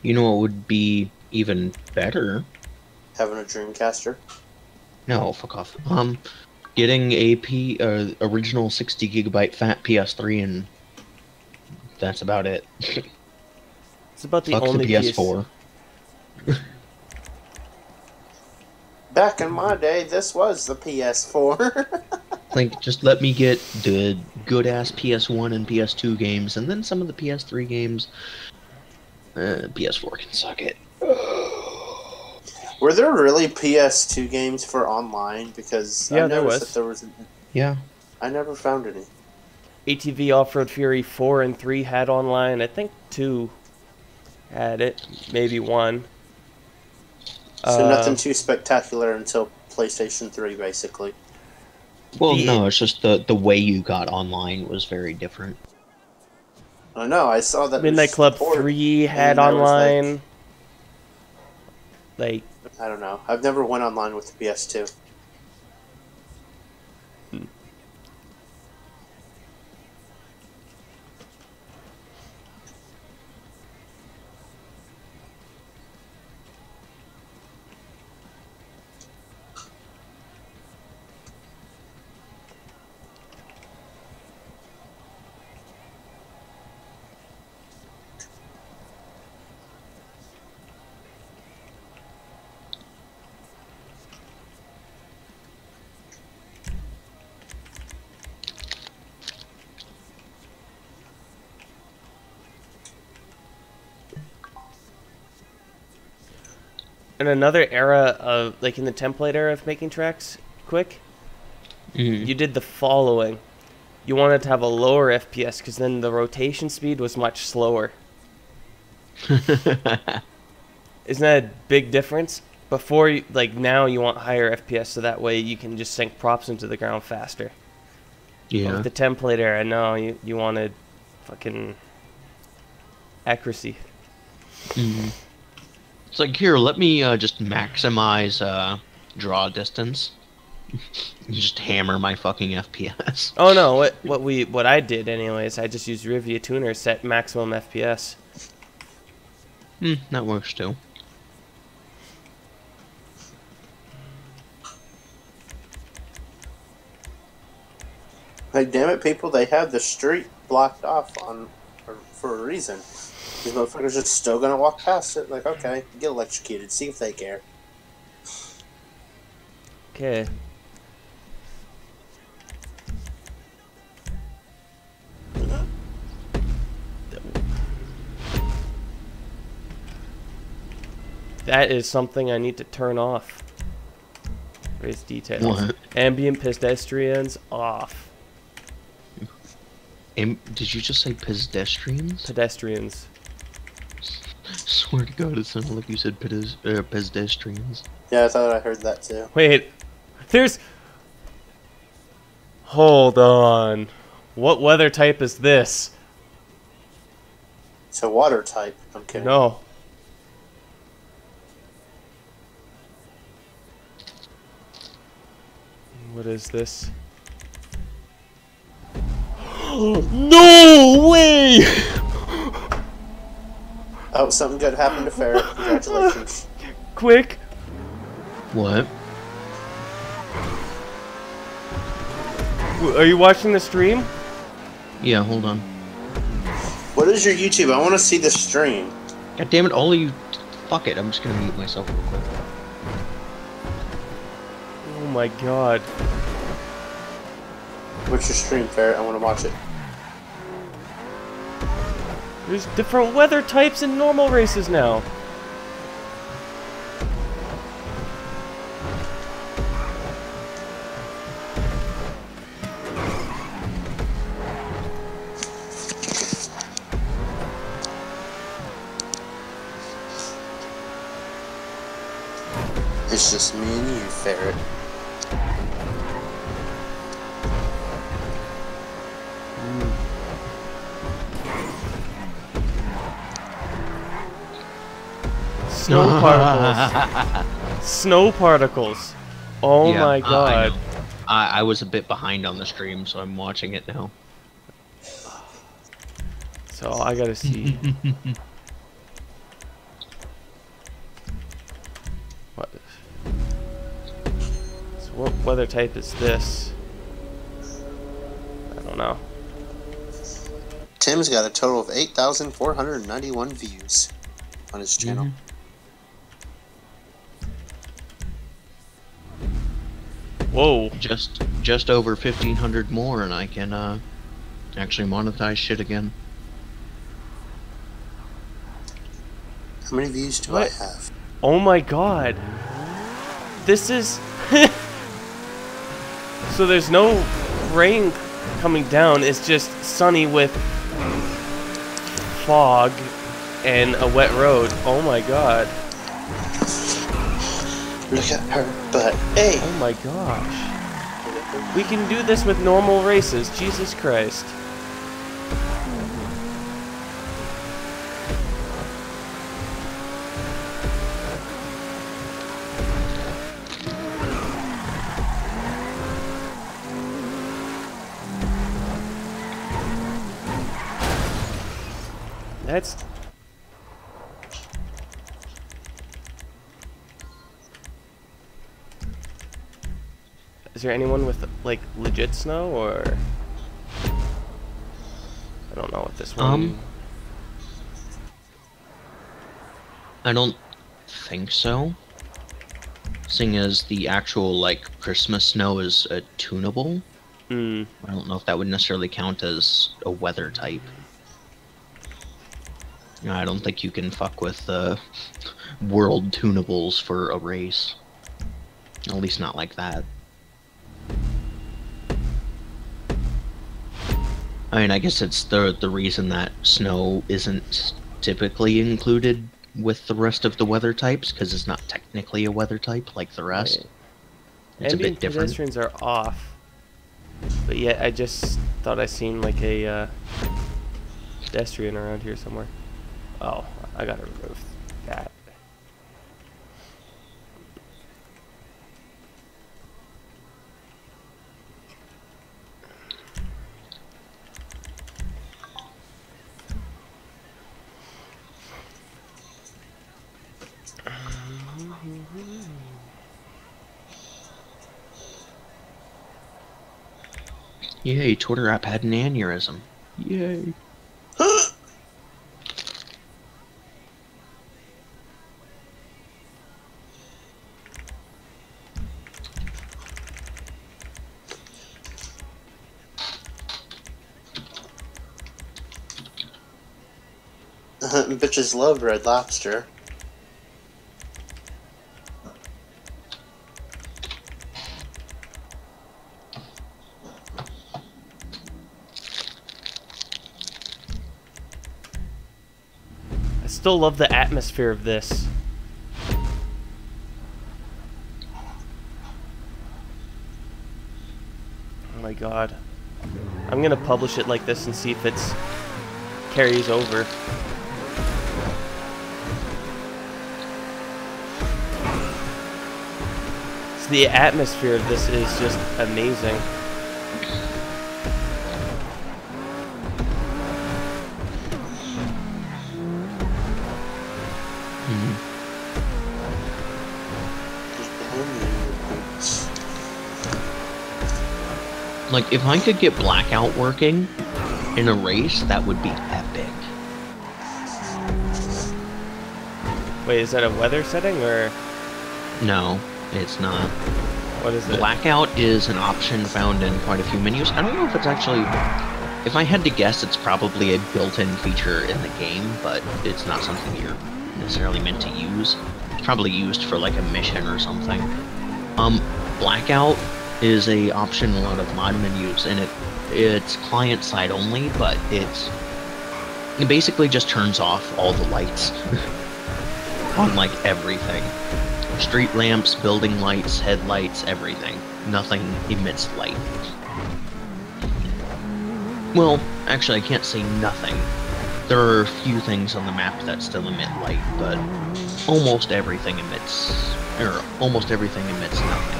You know what would be even better? Having a Dreamcaster. No, fuck off. Getting a original 60 gigabyte fat PS3 and that's about it. It's about the Fuck only the PS4. Back in my day, this was the PS4. Like, just let me get the good-ass PS1 and PS2 games, and then some of the PS3 games. PS4 can suck it. Were there really PS2 games for online? Because Yeah, I there noticed was. that there was. Yeah. I never found any. ATV Off-Road Fury 4 and 3 had online. I think 2 had it. Maybe 1. So nothing too spectacular until PlayStation 3, basically. Well, The- no, it's just the way you got online was very different. I know. I saw that Midnight there's Club support, 3 had and there was, online. Like, I don't know. I've never went online with the PS2. in another era of, like in the template era of making tracks quick, Mhm. you did the following. You wanted to have a lower FPS because then the rotation speed was much slower. Isn't that a big difference? Before, like now you want higher FPS so that way you can just sink props into the ground faster. But Yeah. with the template era, no, you wanted fucking accuracy. Mhm. It's like, here, let me just maximize draw distance. You just hammer my fucking FPS. Oh no, what I did anyways, I just used Rivia Tuner, set maximum FPS. That works too. Like, damn it, people, they have the street blocked off for a reason. These motherfuckers are still gonna walk past it. Like, okay, get electrocuted. See if they care. Okay. That is something I need to turn off. Raise details. What? Ambient pedestrians off. Did you just say pedestrians? Pedestrians. Swear to God, it sounded like you said pedestrians. Yeah, I thought I heard that too. Wait, there's... Hold on. What weather type is this? It's a water type. I'm kidding. No. What is this? No way! Oh, something good happened to Farrah. Congratulations. Quick! What? Are you watching the stream? Yeah, hold on. What is your YouTube? I want to see the stream. God damn it, all of you. Fuck it, I'm just gonna mute myself real quick. Oh my god. What's your stream, Farrah? I want to watch it. There's different weather types in normal races now. It's just me and you, Ferret. Snow particles. Snow particles. Oh Yeah, my god. I was a bit behind on the stream, so I'm watching it now. So I gotta see. What? So what weather type is this? I don't know. Tim's got a total of 8,491 views on his channel. Whoa. Just over 1,500 more, and I can actually monetize shit again. How many views do What? I have? Oh my god. This is... So there's no rain coming down. It's just sunny with fog and a wet road. Oh my god. Look at her butt. Hey! Oh my gosh. We can do this with normal races. Jesus Christ. That's... Is there anyone with, like, legit snow, or... I don't know what this one... I don't think so. Seeing as the actual, like, Christmas snow is tunable, I don't know if that would necessarily count as a weather type. I don't think you can fuck with world tunables for a race. At least not like that. I mean, I guess it's the reason that snow isn't typically included with the rest of the weather types, because it's not technically a weather type like the rest. Right. It's a bit different. Pedestrians are off, but yet I just thought I seen like a pedestrian around here somewhere. Oh, I gotta remove that. Yay, Twitter app had an aneurysm. Yay. Bitches love Red Lobster. I still love the atmosphere of this. Oh my god. I'm gonna publish it like this and see if it's carries over. So the atmosphere of this is just amazing. Like, if I could get blackout working in a race, that would be epic. Wait, is that a weather setting or No, it's not. what is it? Blackout is an option found in quite a few menus. I don't know if it's actually... If I had to guess, it's probably a built-in feature in the game, but it's not something you're necessarily meant to use. It's probably used for, like, a mission or something. Blackout is a option in a lot of mod menus, and it's client-side only, but it basically just turns off all the lights on, like, everything. Street lamps, building lights, headlights, everything. Nothing emits light. Well, actually, I can't say nothing. There are a few things on the map that still emit light, but almost everything emits nothing.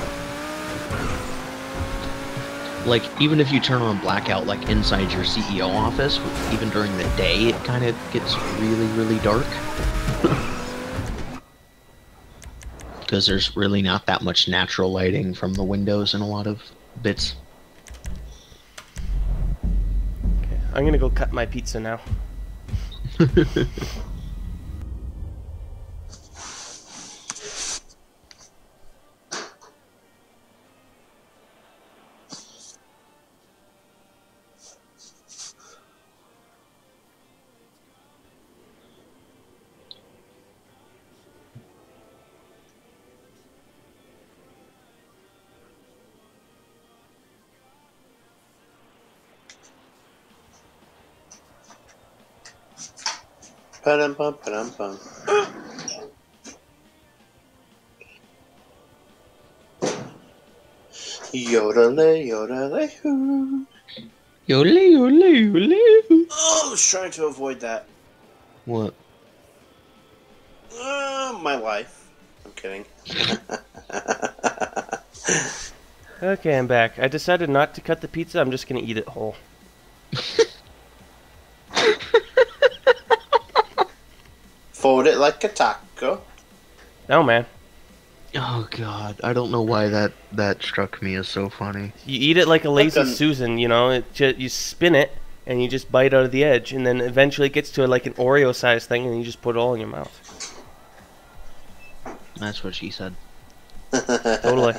Like, even if you turn on blackout, like inside your CEO office, even during the day, it kind of gets really, really dark. Because there's really not that much natural lighting from the windows in a lot of bits. Okay, I'm gonna go cut my pizza now. Pa-dum-pum, pa-dum-pum. Yodelay, yodelay, hoo. Yodely, yodely, yodely. Oh, I was trying to avoid that. What? My life. I'm kidding. Okay, I'm back. I decided not to cut the pizza. I'm just gonna eat it whole. Fold it like a taco. No, man. Oh god, I don't know why that struck me as so funny. You eat it like a lazy Like an- Susan, you know? You spin it, and you just bite out of the edge, and then eventually it gets to like an Oreo-sized thing, and you just put it all in your mouth. That's what she said. Totally.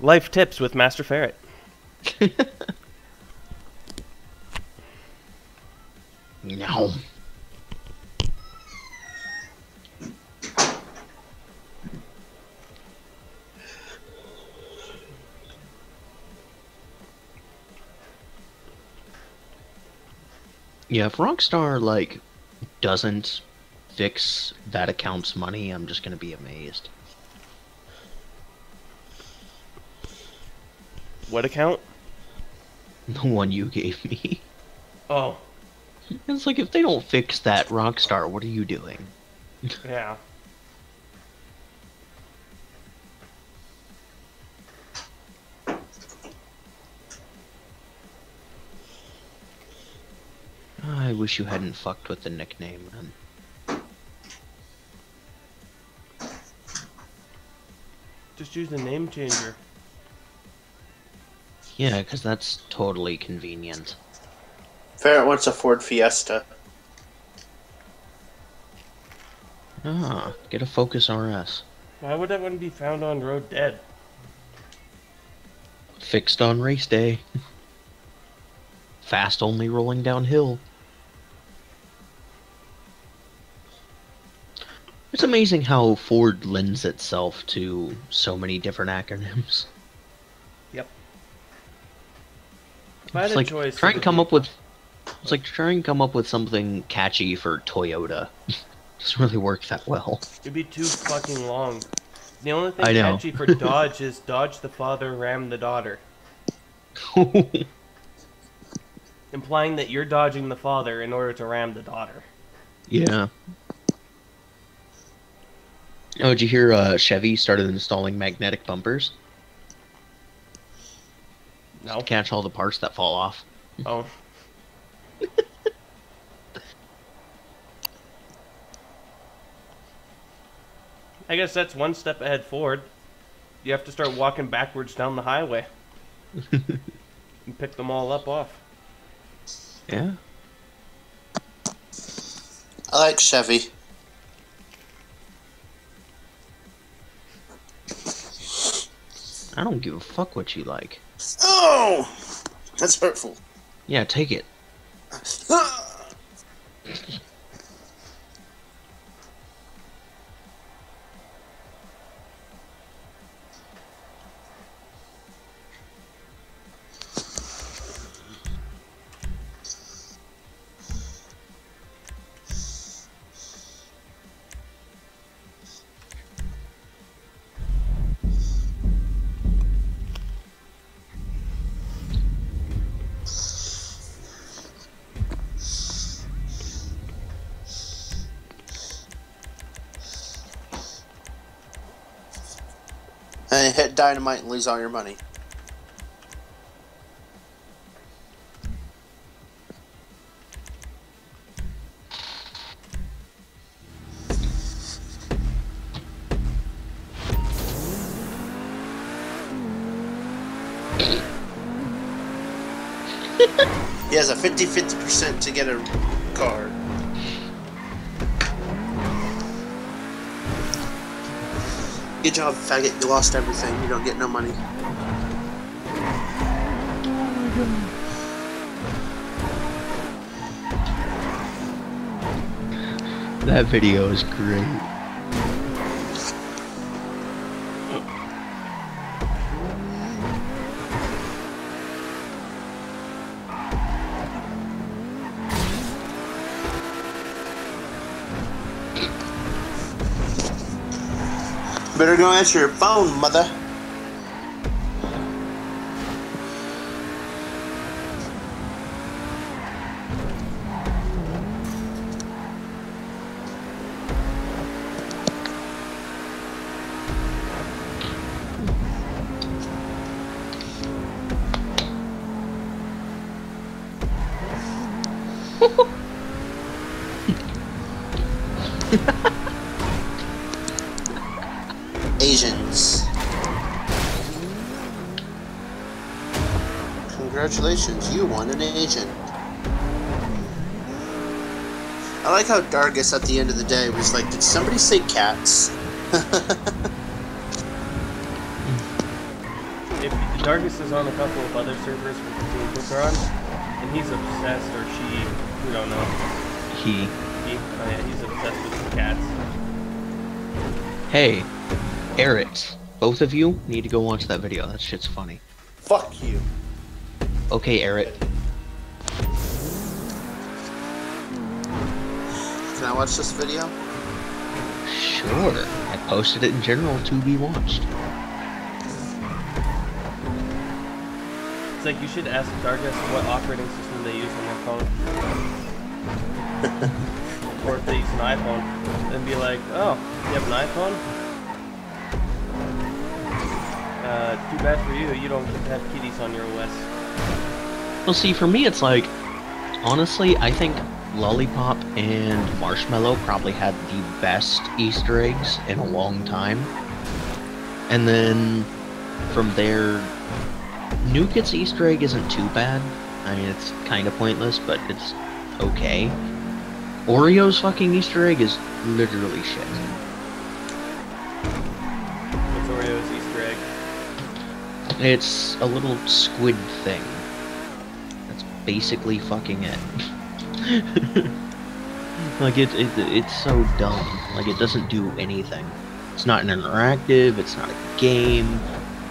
Life tips with Master Ferret. No. Yeah, if Rockstar, like, doesn't fix that account's money, I'm just gonna be amazed. What account? The one you gave me. Oh, It's like, if they don't fix that, Rockstar, what are you doing? yeah. I wish you hadn't fucked with the nickname, man. Just use the name changer. Yeah, because that's totally convenient. Ferret wants a Ford Fiesta. Ah, get a Focus RS. Why would that one be found on road dead? Fixed on race day. Fast only rolling downhill. It's amazing how Ford lends itself to so many different acronyms. Yep. If I had It's a like choice, try it and would come be- up with it's like try and come up with something catchy for Toyota. Doesn't really work that well. It'd be too fucking long. The only thing I know. catchy for Dodge is Dodge the father, ram the daughter. Implying that you're dodging the father in order to ram the daughter. Yeah. Oh, did you hear Chevy started installing magnetic bumpers No. to catch all the parts that fall off? Oh. I guess that's one step ahead forward. You have to start walking backwards down the highway and pick them all up off. Yeah. I like Chevy. I don't give a fuck what you like. Oh! That's hurtful. Yeah, take it. And hit dynamite and lose all your money. He has a 50% to get a car. Good job, faggot. You lost everything. You don't get no money. That video is great. Better go answer your phone, mother. Asians. Congratulations, you won an Asian. I like how Dargus at the end of the day was like, did somebody say cats? If Dargus is on a couple of other servers with the Team Book are on, and he's obsessed, or she, we don't know. He. Oh yeah, he's obsessed with the cats. Hey, Eric, both of you need to go watch that video. That shit's funny. Fuck you. Okay, Eric. Can I watch this video? Sure. I posted it in general to be watched. It's like you should ask Dargus what operating system they use on their phone. Or if they use an iPhone. And be like, oh, you have an iPhone? Too bad for you, you don't get to have kitties on your OS. Well, see, for me, it's like, honestly, I think Lollipop and Marshmallow probably had the best Easter eggs in a long time. And then, from there, Nougat's Easter egg isn't too bad. I mean, it's kind of pointless, but it's okay. Oreo's fucking Easter egg is literally shit. What's Oreo's Easter egg? It's a little squid thing. That's basically fucking it. Like, it's so dumb. Like, it doesn't do anything. It's not interactive, it's not a game.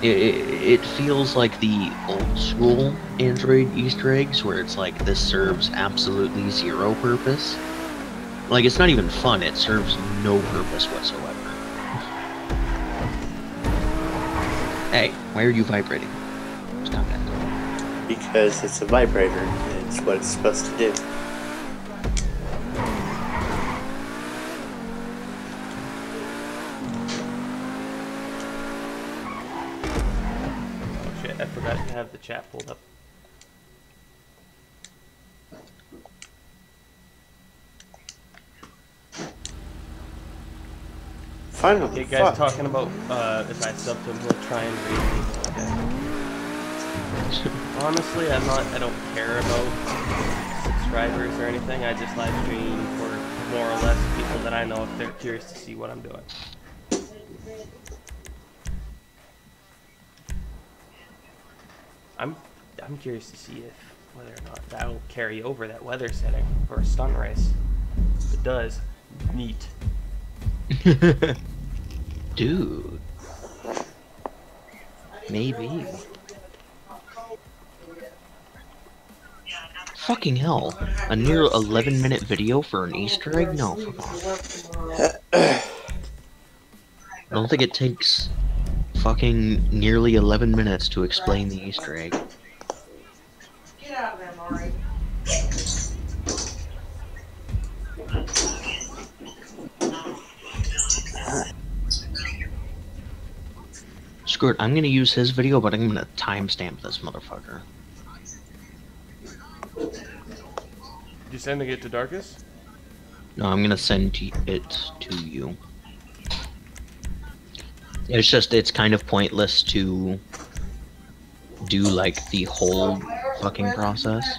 It feels like the old school Android Easter eggs, where it's like, this serves absolutely zero purpose. Like, it's not even fun, it serves no purpose whatsoever. Hey, why are you vibrating? Stop that. Because it's a vibrator, and it's what it's supposed to do. Oh shit, I forgot to have the chat pulled up. Finally, Okay, guys, fuck. talking about if I sub to him, he'll try and raid me. Okay. Honestly, I don't care about subscribers or anything. I just live stream for more or less people that I know if they're curious to see what I'm doing. I'm curious to see whether or not that'll carry over that weather setting for a stun race. If it does, neat. Dude. Maybe. Fucking hell. A near 11-minute video for an Easter egg? No, fuck off. I don't think it takes fucking nearly 11 minutes to explain the Easter egg. Get out of there, Maury. screw it. I'm gonna use his video, but I'm gonna timestamp this motherfucker. You sending it to Darkus? No, I'm gonna send it to you. It's just, it's kind of pointless to do like the whole fucking process.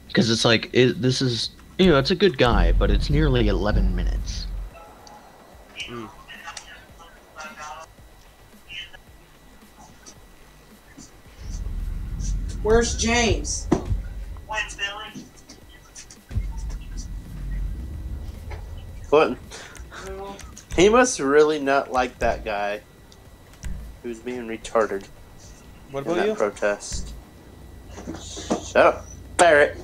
Because it's like, this is, you know, it's a good guy, but it's nearly 11 minutes. Mm. Where's James? When's Billy? What? Well, He must really not like that guy who's being retarded What in about that you? protest. Shut up, Barrett.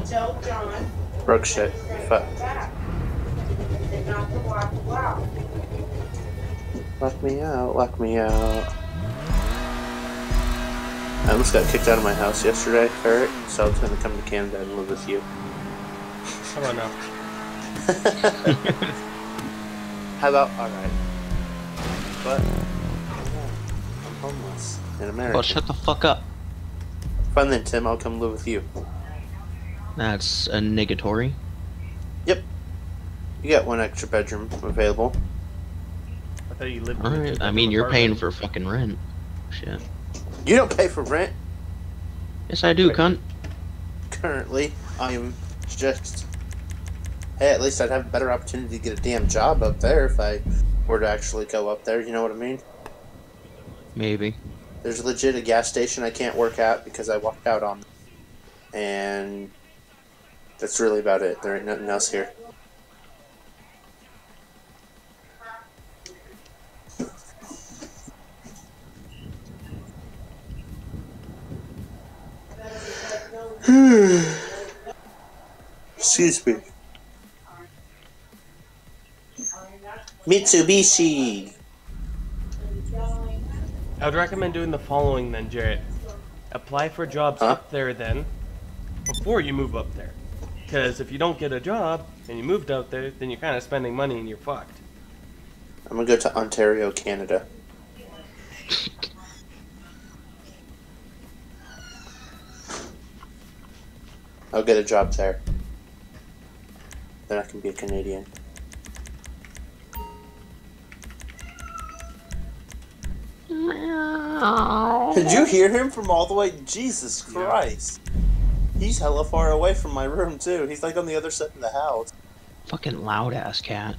tell John. Broke shit. Fuck. And not to walk out. Lock me out. Lock me out. I almost got kicked out of my house yesterday, Barrett. So I was gonna come to Canada and live with you. Come on now. How about alright? But I'm homeless in America. Well, shut the fuck up. Fine then, Tim. I'll come live with you. That's a negatory. Yep. You got one extra bedroom available. I thought you lived in a Alright, I two-bedroom mean, you're paying apartment. for fucking rent. Shit. You don't pay for rent. Yes, I do, Right. cunt. Currently, I am just. Hey, at least I'd have a better opportunity to get a damn job up there if I were to actually go up there. You know what I mean? Maybe. There's legit a gas station I can't work at because I walked out on. And that's really about it. There ain't nothing else here. Excuse me. Mitsubishi. I would recommend doing the following then, Jarrett. Apply for jobs Huh? up there then, before you move up there. Because if you don't get a job, and you moved out there, then you're kind of spending money and you're fucked. I'm gonna go to Ontario, Canada. I'll get a job there. Then I can be a Canadian. Did you hear him from all the way? Jesus Christ. He's hella far away from my room, too. He's like on the other side of the house. Fucking loud ass cat.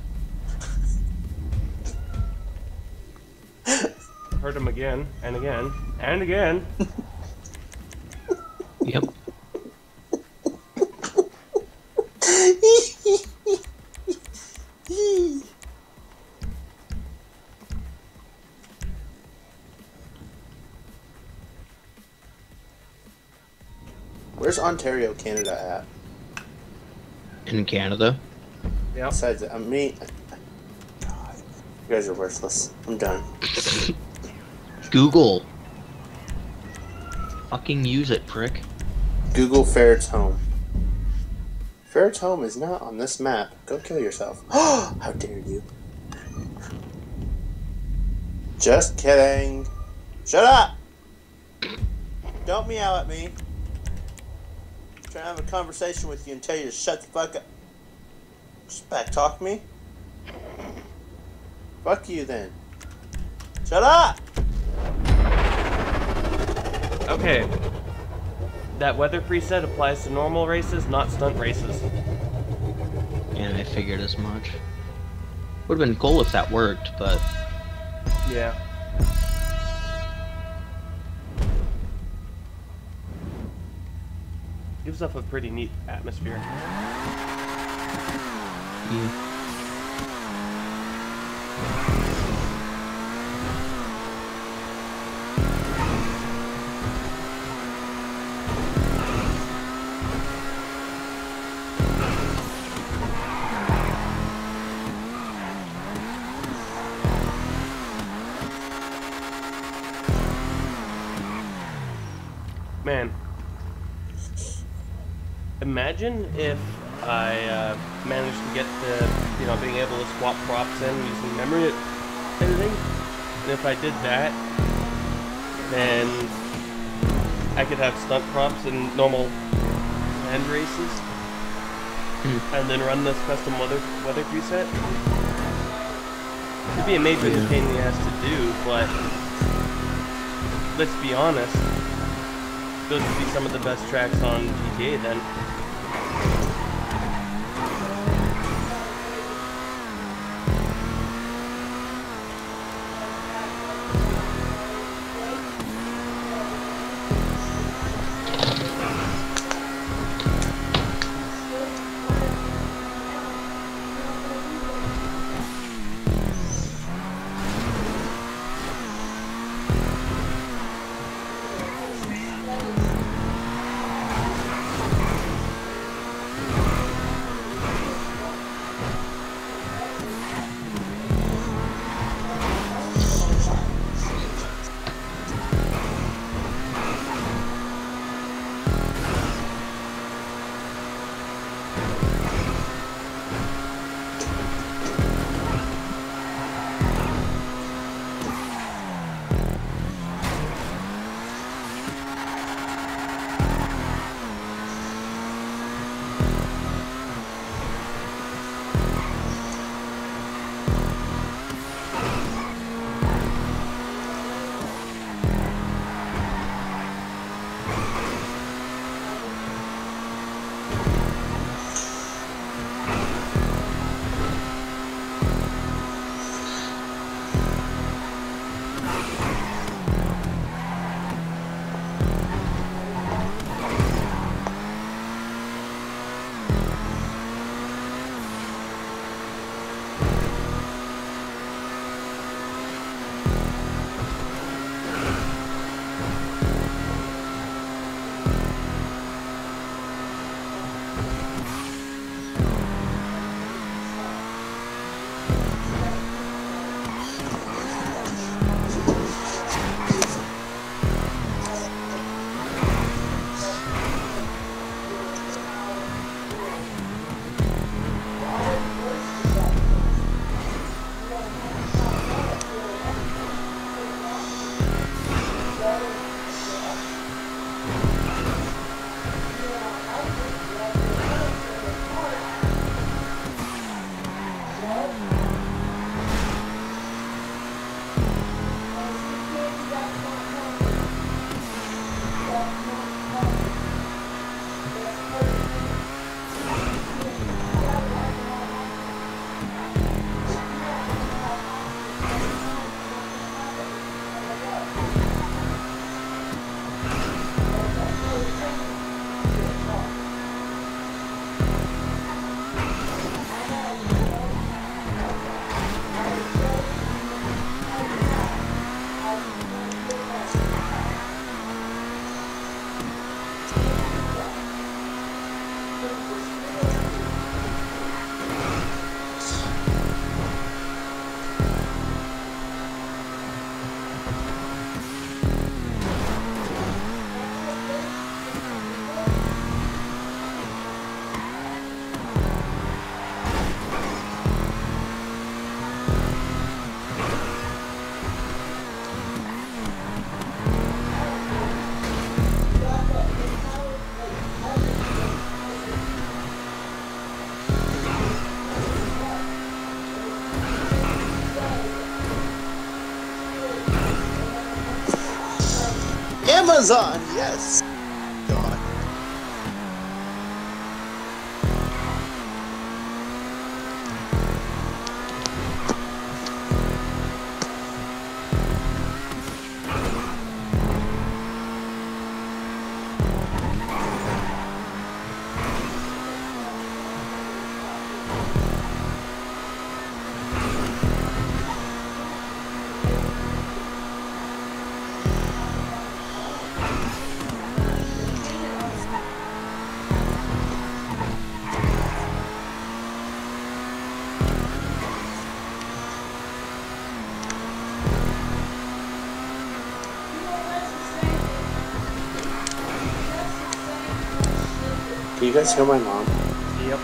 Heard him again, and again, and again. Yep. Where's Ontario, Canada at? In Canada. Yep. Besides, I mean, God, you guys are worthless. I'm done. Google. Fucking use it, prick. Google Ferret's home. Ferret's home is not on this map. Go kill yourself. How dare you? Just kidding. Shut up! Don't meow at me. I'm trying to have a conversation with you and tell you to shut the fuck up. Just back talk me? Fuck you then. Shut up! Okay. That weather preset applies to normal races, not stunt races. And I figured as much. Would have been cool if that worked, but Yeah. Gives off a pretty neat atmosphere. yeah. Man. Imagine if I managed to get the, being able to swap props in using memory editing. And if I did that, then I could have stunt props in normal land races, and then run this custom weather preset. It'd be a major pain in the ass to do, but let's be honest, those would be some of the best tracks on GTA then. Amazon, yes. God. Can you guys hear my mom? Yep.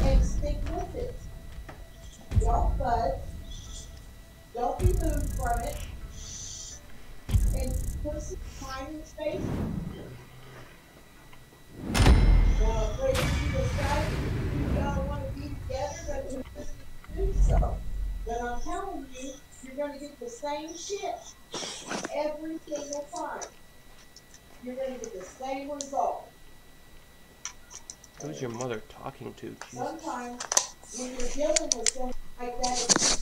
And stick with it. Don't budge. Don't be moved from it. And put some time and space. Now, afraid you decide you don't want to be together, but you just do so. But I'm telling you, you're going to get the same shit every single time. You're going to get the same result. Who's your mother talking to? Jesus. Sometimes when you're dealing with something like that, it's